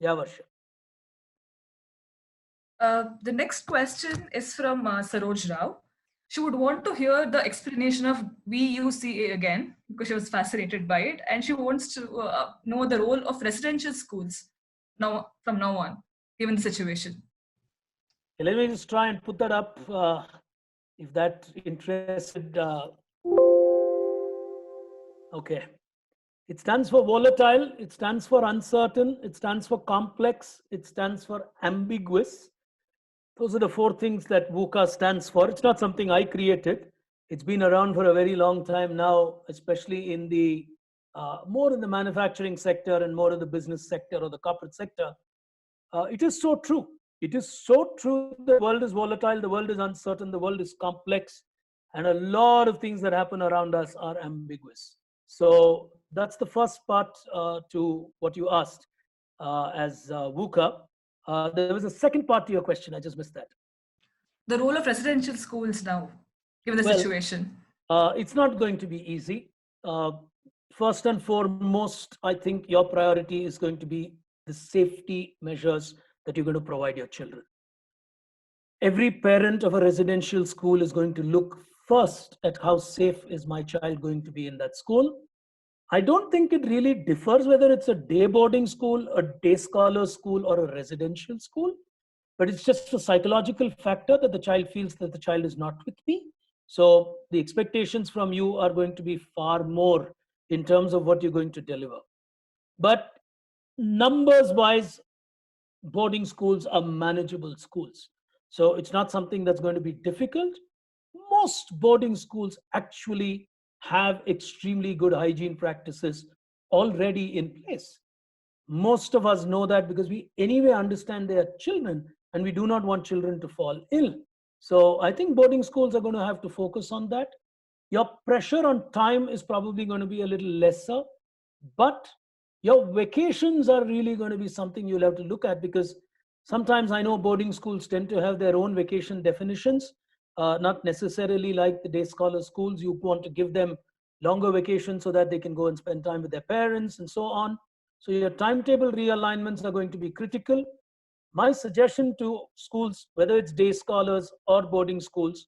Yeah, Varsha. The next question is from Saroj Rao. She would want to hear the explanation of VUCA again because she was fascinated by it, and she wants to know the role of residential schools from now on, given the situation. Let me just try and put that up if that interested. Okay. It stands for volatile, it stands for uncertain, it stands for complex, it stands for ambiguous. Those are the four things that VUCA stands for. It's not something I created. It's been around for a very long time now, especially in the more in the manufacturing sector and more in the business sector or the corporate sector. It is so true. It is so true. The world is volatile, the world is uncertain, the world is complex, and a lot of things that happen around us are ambiguous. So that's the first part to what you asked as VUCA. There was a second part to your question. I just missed that. The role of residential schools now, given the situation. It's not going to be easy. First and foremost, I think your priority is going to be the safety measures that you're going to provide your children. Every parent of a residential school is going to look first at how safe is my child going to be in that school. I don't think it really differs whether it's a day boarding school, a day scholar school, or a residential school, but it's just a psychological factor that the child feels that the child is not with me. So the expectations from you are going to be far more in terms of what you're going to deliver. But numbers wise, boarding schools are manageable schools. So it's not something that's going to be difficult. Most boarding schools actually have extremely good hygiene practices already in place. Most of us know that because we anyway understand they are children and we do not want children to fall ill. So I think boarding schools are going to have to focus on that. Your pressure on time is probably going to be a little lesser, but your vacations are really going to be something you'll have to look at, because sometimes I know boarding schools tend to have their own vacation definitions. Not necessarily like the day scholar schools. You want to give them longer vacations so that they can go and spend time with their parents and so on. So your timetable realignments are going to be critical. My suggestion to schools, whether it's day scholars or boarding schools,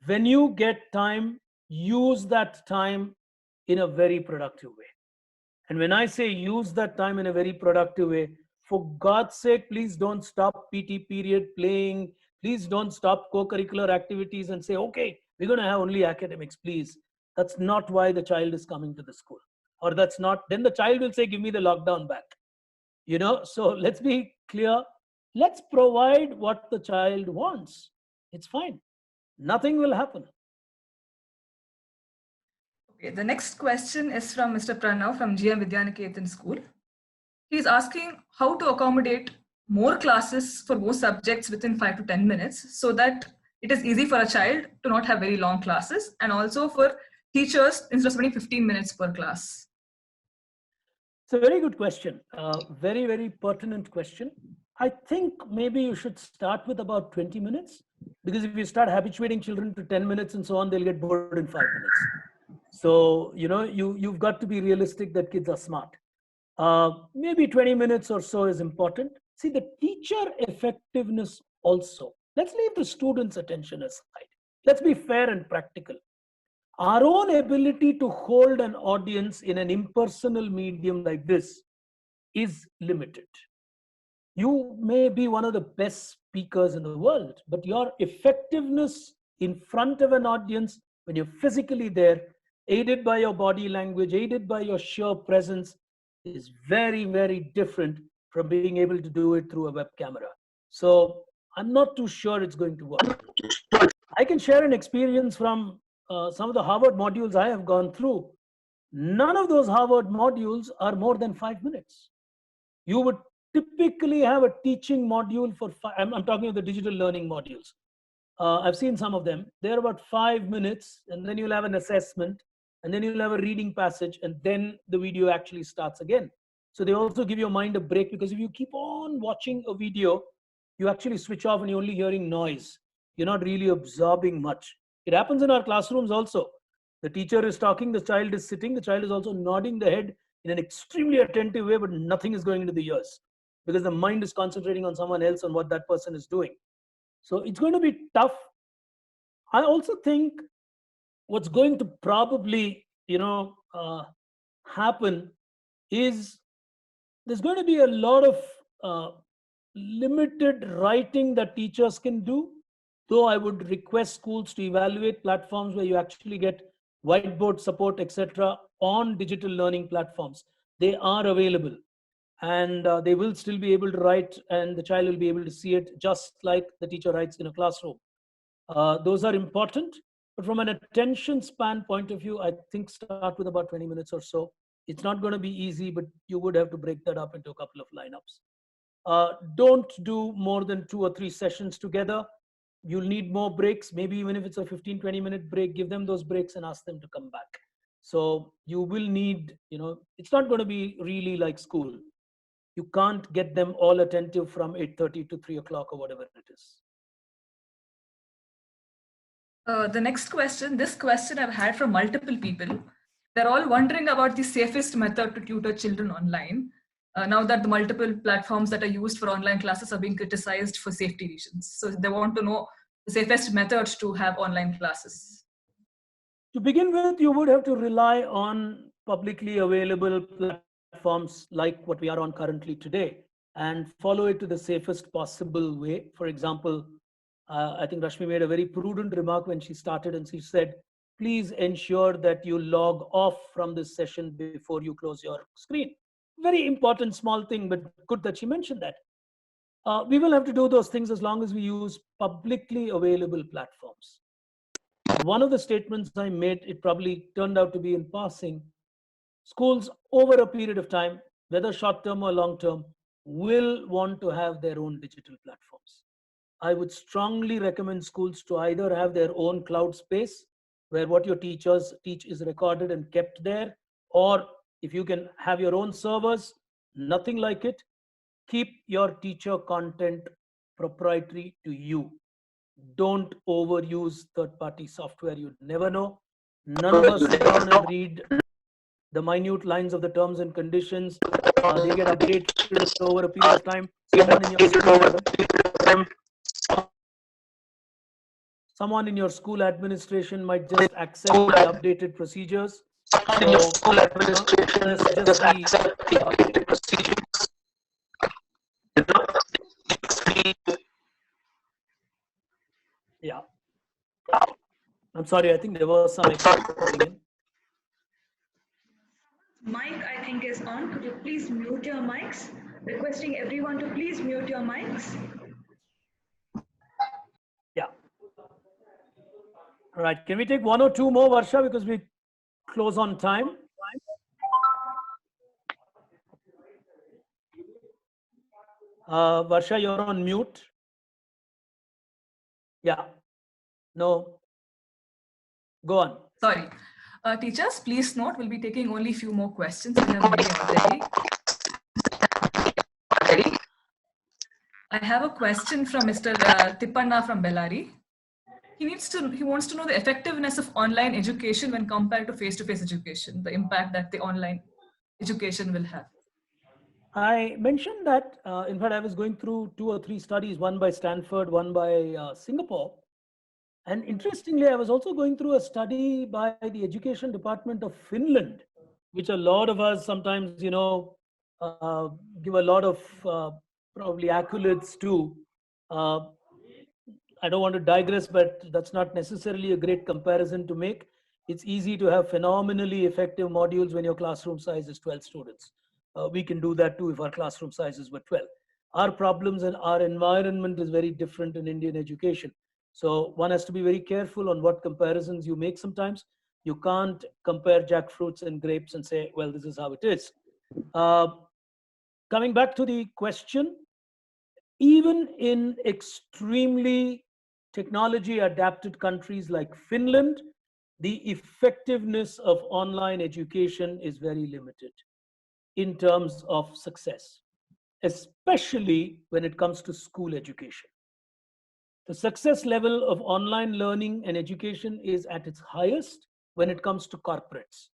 when you get time, use that time in a very productive way. And when I say use that time in a very productive way, for God's sake, please don't stop PT period playing. Please don't stop co-curricular activities and say, okay, we're going to have only academics, please. That's not why the child is coming to the school. Or that's not, then the child will say, give me the lockdown back. So let's be clear. Let's provide what the child wants. It's fine. Nothing will happen. Okay, the next question is from Mr. Pranav from GM Vidyaniketan School. He's asking how to accommodate more classes for more subjects within 5 to 10 minutes so that it is easy for a child to not have very long classes, and also for teachers instead of spending 15 minutes per class? It's a very good question. Very, very pertinent question. I think maybe you should start with about 20 minutes, because if you start habituating children to 10 minutes and so on, they'll get bored in 5 minutes. So, you've got to be realistic that kids are smart. Maybe 20 minutes or so is important. See, the teacher effectiveness also. Let's leave the students' attention aside. Let's be fair and practical. Our own ability to hold an audience in an impersonal medium like this is limited. You may be one of the best speakers in the world, but your effectiveness in front of an audience, when you're physically there, aided by your body language, aided by your sheer presence, is very, very different from being able to do it through a web camera. So I'm not too sure it's going to work. I can share an experience from some of the Harvard modules I have gone through. None of those Harvard modules are more than 5 minutes. You would typically have a teaching module for I'm talking of the digital learning modules. I've seen some of them. They're about 5 minutes, and then you'll have an assessment, and then you'll have a reading passage, and then the video actually starts again. So they also give your mind a break, because if you keep on watching a video, you actually switch off and you're only hearing noise. You're not really absorbing much. It happens in our classrooms also. The teacher is talking, the child is sitting, the child is also nodding the head in an extremely attentive way, but nothing is going into the ears, because the mind is concentrating on someone else, on what that person is doing. So it's going to be tough. I also think what's going to probably, happen is there's going to be a lot of limited writing that teachers can do. Though I would request schools to evaluate platforms where you actually get whiteboard support, etc., on digital learning platforms. They are available, and they will still be able to write, and the child will be able to see it just like the teacher writes in a classroom. Those are important, but from an attention span point of view, I think start with about 20 minutes or so. It's not going to be easy, but you would have to break that up into a couple of lineups. Don't do more than 2 or 3 sessions together. You'll need more breaks. Maybe even if it's a 15-20 minute break, give them those breaks and ask them to come back. So you will need, it's not going to be really like school. You can't get them all attentive from 8:30 to 3 o'clock or whatever it is. The next question, this question I've had from multiple people. They're all wondering about the safest method to tutor children online. Now that the multiple platforms that are used for online classes are being criticized for safety reasons. So they want to know the safest methods to have online classes. To begin with, you would have to rely on publicly available platforms like what we are on currently today, and follow it to the safest possible way. For example, I think Rashmi made a very prudent remark when she started, and she said, please ensure that you log off from this session before you close your screen. Very important small thing, but good that she mentioned that. We will have to do those things as long as we use publicly available platforms. One of the statements I made, it probably turned out to be in passing. Schools over a period of time, whether short term or long term, will want to have their own digital platforms. I would strongly recommend schools to either have their own cloud space, where what your teachers teach is recorded and kept there, or if you can have your own servers, nothing like it. Keep your teacher content proprietary to you. Don't overuse third-party software. You'd never know. None of us sit down and read the minute lines of the terms and conditions. They get updated over a period of time. Someone in your school administration might just accept the updated procedures. Someone in your school administration just accept the updated procedures. Yeah. I'm sorry, I think there was some echo coming in. Mic, I think, is on. Could you please mute your mics? Requesting everyone to please mute your mics. Yeah. All right. Can we take 1 or 2 more, Varsha, because we close on time? Varsha, you're on mute. Yeah. No. Go on. Sorry. Teachers, please note, we'll be taking only a few more questions. We have many already. I have a question from Mr. Tippanna from Bellary. He wants to know the effectiveness of online education when compared to face-to-face education, the impact that the online education will have. I mentioned that, in fact, I was going through 2 or 3 studies, one by Stanford, one by Singapore. And interestingly, I was also going through a study by the Education Department of Finland, which a lot of us sometimes, give a lot of probably accolades to. I don't want to digress, but that's not necessarily a great comparison to make. It's easy to have phenomenally effective modules when your classroom size is 12 students. We can do that too if our classroom sizes were 12. Our problems and our environment is very different in Indian education. So one has to be very careful on what comparisons you make sometimes. You can't compare jackfruits and grapes and say, well, this is how it is. Coming back to the question, even in extremely technology adapted countries like Finland, the effectiveness of online education is very limited in terms of success, especially when it comes to school education. The success level of online learning and education is at its highest when it comes to corporates.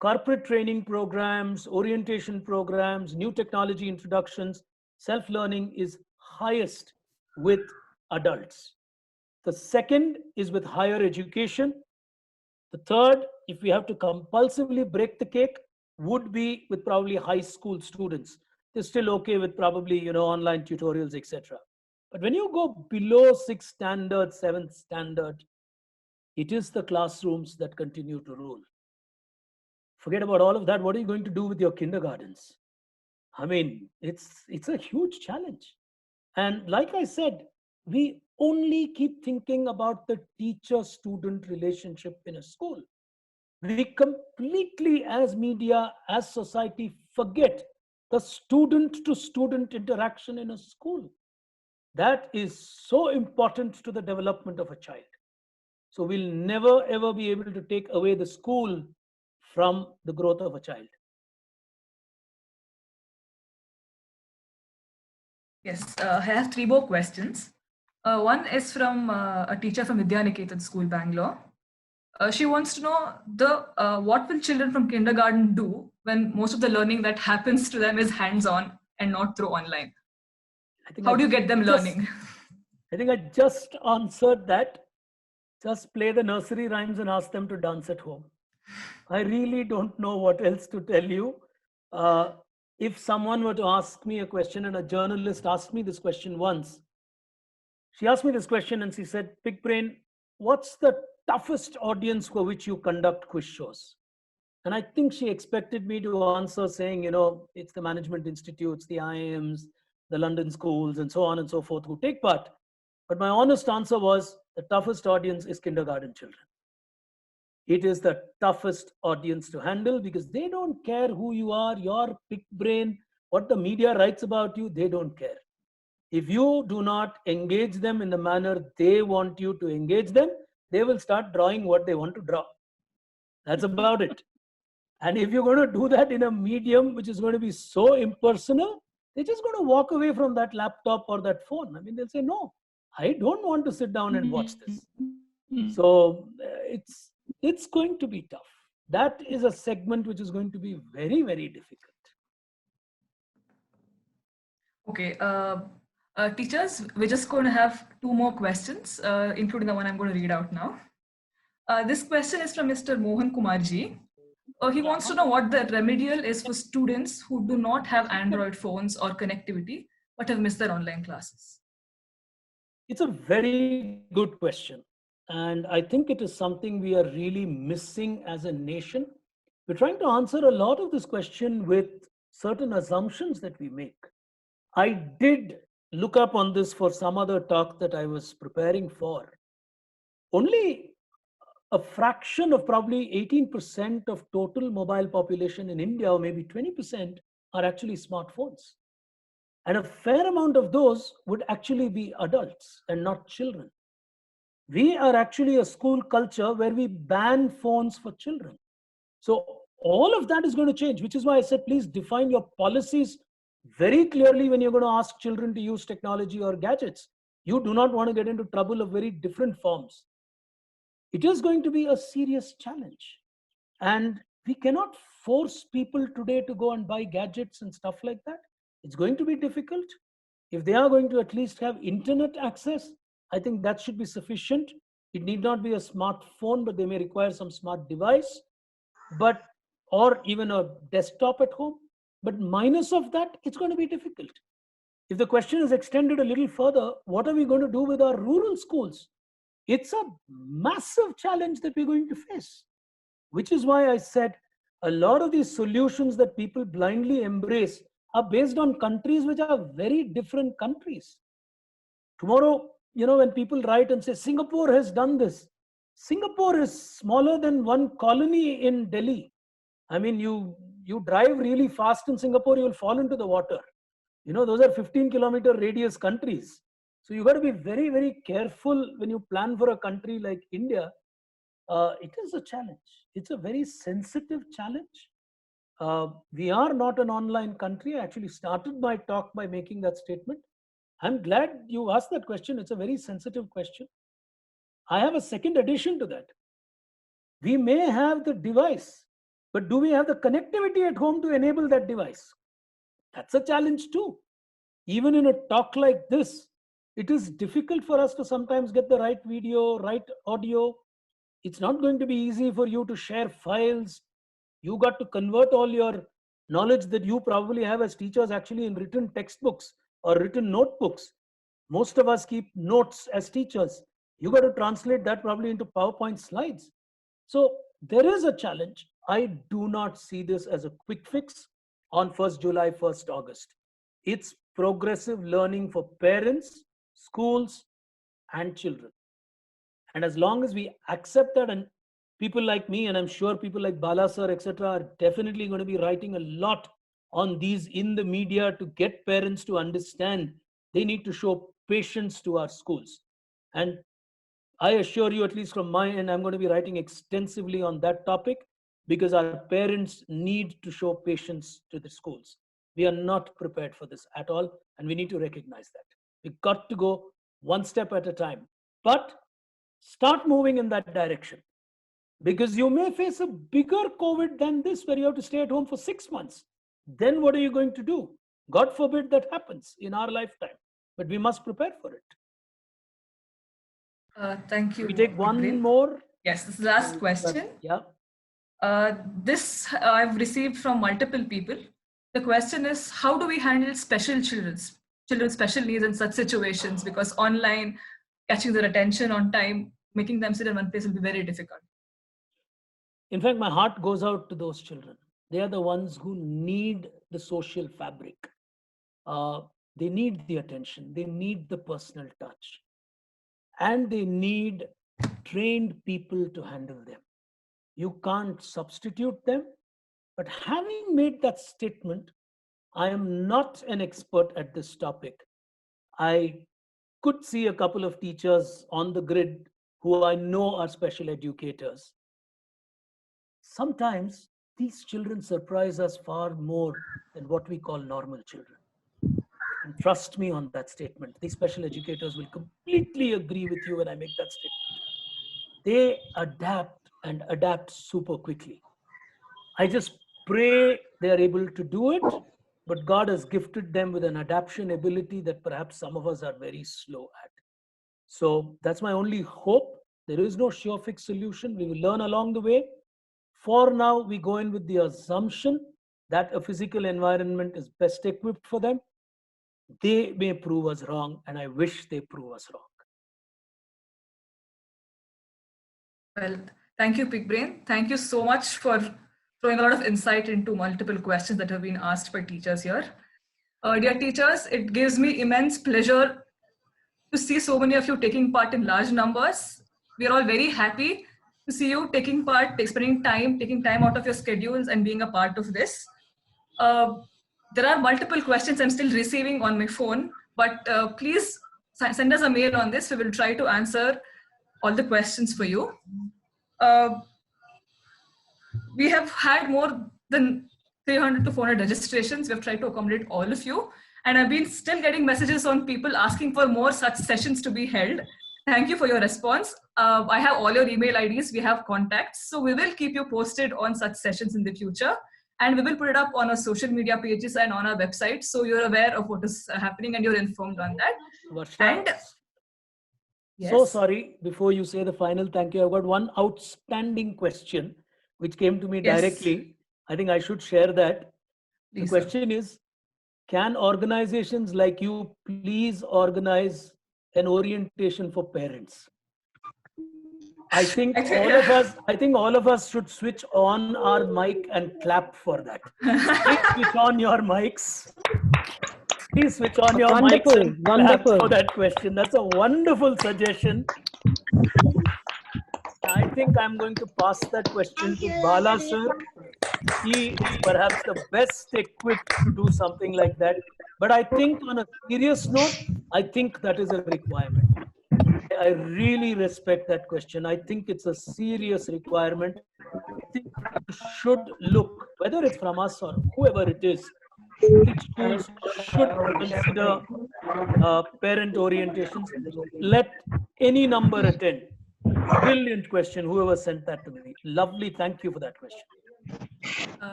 Corporate training programs, orientation programs, new technology introductions, self-learning is highest with adults. The second is with higher education. The third, if we have to compulsively break the cake, would be with probably high school students. They're still okay with probably, online tutorials, etc. But when you go below 6th standard, 7th standard, it is the classrooms that continue to rule. Forget about all of that. What are you going to do with your kindergartens? I mean, it's a huge challenge. And like I said, we only keep thinking about the teacher-student relationship in a school. We completely, as media, as society, forget the student-to-student interaction in a school. That is so important to the development of a child. So we'll never, ever be able to take away the school from the growth of a child. Yes, I have 3 more questions. One is from a teacher from Vidyaniketan School, Bangalore. She wants to know what will children from kindergarten do when most of the learning that happens to them is hands-on and not through online? How do you get them learning? I think I just answered that. Just play the nursery rhymes and ask them to dance at home. I really don't know what else to tell you. If someone were to ask me a question, and a journalist asked me this question once, she asked me this question and she said, Big Brain, what's the toughest audience for which you conduct quiz shows? And I think she expected me to answer saying, it's the management institutes, the IIMs, the London schools, and so on and so forth who take part. But my honest answer was the toughest audience is kindergarten children. It is the toughest audience to handle because they don't care who you are, your big brain, what the media writes about you, they don't care. If you do not engage them in the manner they want you to engage them, they will start drawing what they want to draw. That's about it. And if you're going to do that in a medium which is going to be so impersonal, they're just going to walk away from that laptop or that phone. I mean, they'll say, no, I don't want to sit down and watch this. So it's going to be tough. That is a segment which is going to be very, very difficult. Okay. Teachers, we're just going to have 2 more questions, including the one I'm going to read out now. This question is from Mr. Mohan Kumarji. He wants to know what the remedial is for students who do not have Android phones or connectivity, but have missed their online classes. It's a very good question. And I think it is something we are really missing as a nation. We're trying to answer a lot of this question with certain assumptions that we make. I did look up on this for some other talk that I was preparing for. Only a fraction of probably 18% of total mobile population in India, or maybe 20%, are actually smartphones. And a fair amount of those would actually be adults and not children. We are actually a school culture where we ban phones for children. So all of that is going to change, which is why I said, please define your policies very clearly when you're going to ask children to use technology or gadgets. You do not want to get into trouble of very different forms. It is going to be a serious challenge. And we cannot force people today to go and buy gadgets and stuff like that. It's going to be difficult. If they are going to at least have internet access, I think that should be sufficient. It need not be a smartphone, but they may require some smart device, or even a desktop at home. But minus of that, it's going to be difficult. If the question is extended a little further, what are we going to do with our rural schools? It's a massive challenge that we're going to face, which is why I said a lot of these solutions that people blindly embrace are based on countries which are very different countries. Tomorrow, when people write and say, Singapore has done this, Singapore is smaller than one colony in Delhi. I mean, you drive really fast in Singapore, you will fall into the water. Those are 15-kilometer radius countries. So you got to be very, very careful when you plan for a country like India. It is a challenge. It's a very sensitive challenge. We are not an online country. I actually started my talk by making that statement. I'm glad you asked that question. It's a very sensitive question. I have a second addition to that. We may have the device, but do we have the connectivity at home to enable that device? That's a challenge too. Even in a talk like this, it is difficult for us to sometimes get the right video, right audio. It's not going to be easy for you to share files. You got to convert all your knowledge that you probably have as teachers actually in written textbooks or written notebooks. Most of us keep notes as teachers. You got to translate that probably into PowerPoint slides. So there is a challenge. I do not see this as a quick fix on 1st July, 1st August. It's progressive learning for parents, schools, and children. And as long as we accept that, and people like me, and I'm sure people like Bala sir, etc., are definitely going to be writing a lot on these in the media to get parents to understand they need to show patience to our schools. And I assure you, at least from my end, I'm going to be writing extensively on that topic because our parents need to show patience to the schools. We are not prepared for this at all, and we need to recognize that. We've got to go one step at a time, but start moving in that direction, because you may face a bigger COVID than this, where you have to stay at home for 6 months. Then what are you going to do? God forbid that happens in our lifetime, but we must prepare for it. Thank you. We take one more. Yes, this is the last question. Yeah. This I've received from multiple people. The question is, how do we handle children's special needs in such situations? Because online, catching their attention on time, making them sit in one place will be very difficult. In fact, my heart goes out to those children. They are the ones who need the social fabric. They need the attention. They need the personal touch. And they need trained people to handle them. You can't substitute them. But having made that statement, I am not an expert at this topic. I could see a couple of teachers on the grid who I know are special educators. Sometimes these children surprise us far more than what we call normal children. And trust me on that statement. These special educators will completely agree with you when I make that statement. They adapt super quickly. I just pray they are able to do it, but God has gifted them with an adaptation ability that perhaps some of us are very slow at. So that's my only hope. There is no sure fix solution. We will learn along the way. For now, we go in with the assumption that a physical environment is best equipped for them. They may prove us wrong, and I wish they prove us wrong. Well, thank you, Big Brain. Thank you so much for throwing a lot of insight into multiple questions that have been asked by teachers here. Dear teachers, it gives me immense pleasure to see so many of you taking part in large numbers. We are all very happy to see you taking part, taking time out of your schedules and being a part of this. There are multiple questions I'm still receiving on my phone, but please send us a mail on this. We will try to answer all the questions for you. we have had more than 300 to 400 registrations. We have tried to accommodate all of you. And I've been still getting messages on people asking for more such sessions to be held. Thank you for your response. I have all your email IDs. We have contacts. So we will keep you posted on such sessions in the future. And we will put it up on our social media pages and on our website. So you're aware of what is happening and you're informed on that. Varsha, And yes. so sorry, before you say the final thank you, I've got one outstanding question which came to me Yes. directly. I think I should share that. Please, The question is, can organizations like you please organize an orientation for parents? I think all of us should switch on our mic and clap for that. Please switch on your mics. Please switch on your mics and clap for that question. That's a wonderful suggestion. I think I'm going to pass that question to Bala sir. He is perhaps the best equipped to do something like that. But I think on a serious note, I think that is a requirement. I really respect that question. I think it's a serious requirement. I think you should look, whether it's from us or whoever it is, schools should consider parent orientations. Let any number attend. Brilliant question, whoever sent that to me. Lovely, thank you for that question.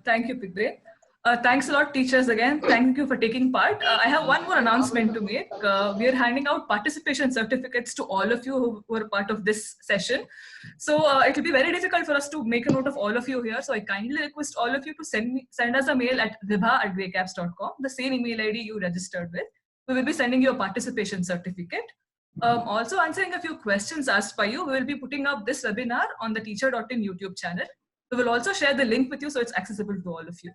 Thank you, Pigbrain. Thanks a lot, teachers, again. Thank you for taking part. I have one more announcement to make. We are handing out participation certificates to all of you who were part of this session. So it will be very difficult for us to make a note of all of you here. So I kindly request all of you to send us a mail at vibha@greycaps.com, the same email ID you registered with. We will be sending you a participation certificate. Also answering a few questions asked by you, we will be putting up this webinar on the teacher.in YouTube channel. We will also share the link with you so it's accessible to all of you.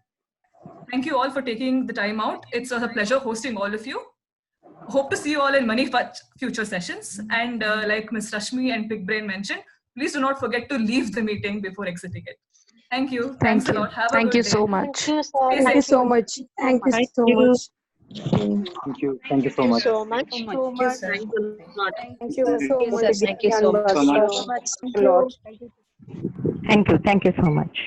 Thank you all for taking the time out. It's a pleasure hosting all of you. Hope to see you all in many future sessions. And like Ms. Rashmi and Pigbrain mentioned, please do not forget to leave the meeting before exiting it. Thank you. Thanks a lot. Have a good day. Thank you so much. Thank you so much. Thank you so much. Thank you. Thank you so much. Thank you so much. Thank you so much. Thank you so much. Thank you so much. Thank you so much. Thank you so much. Thank you so much.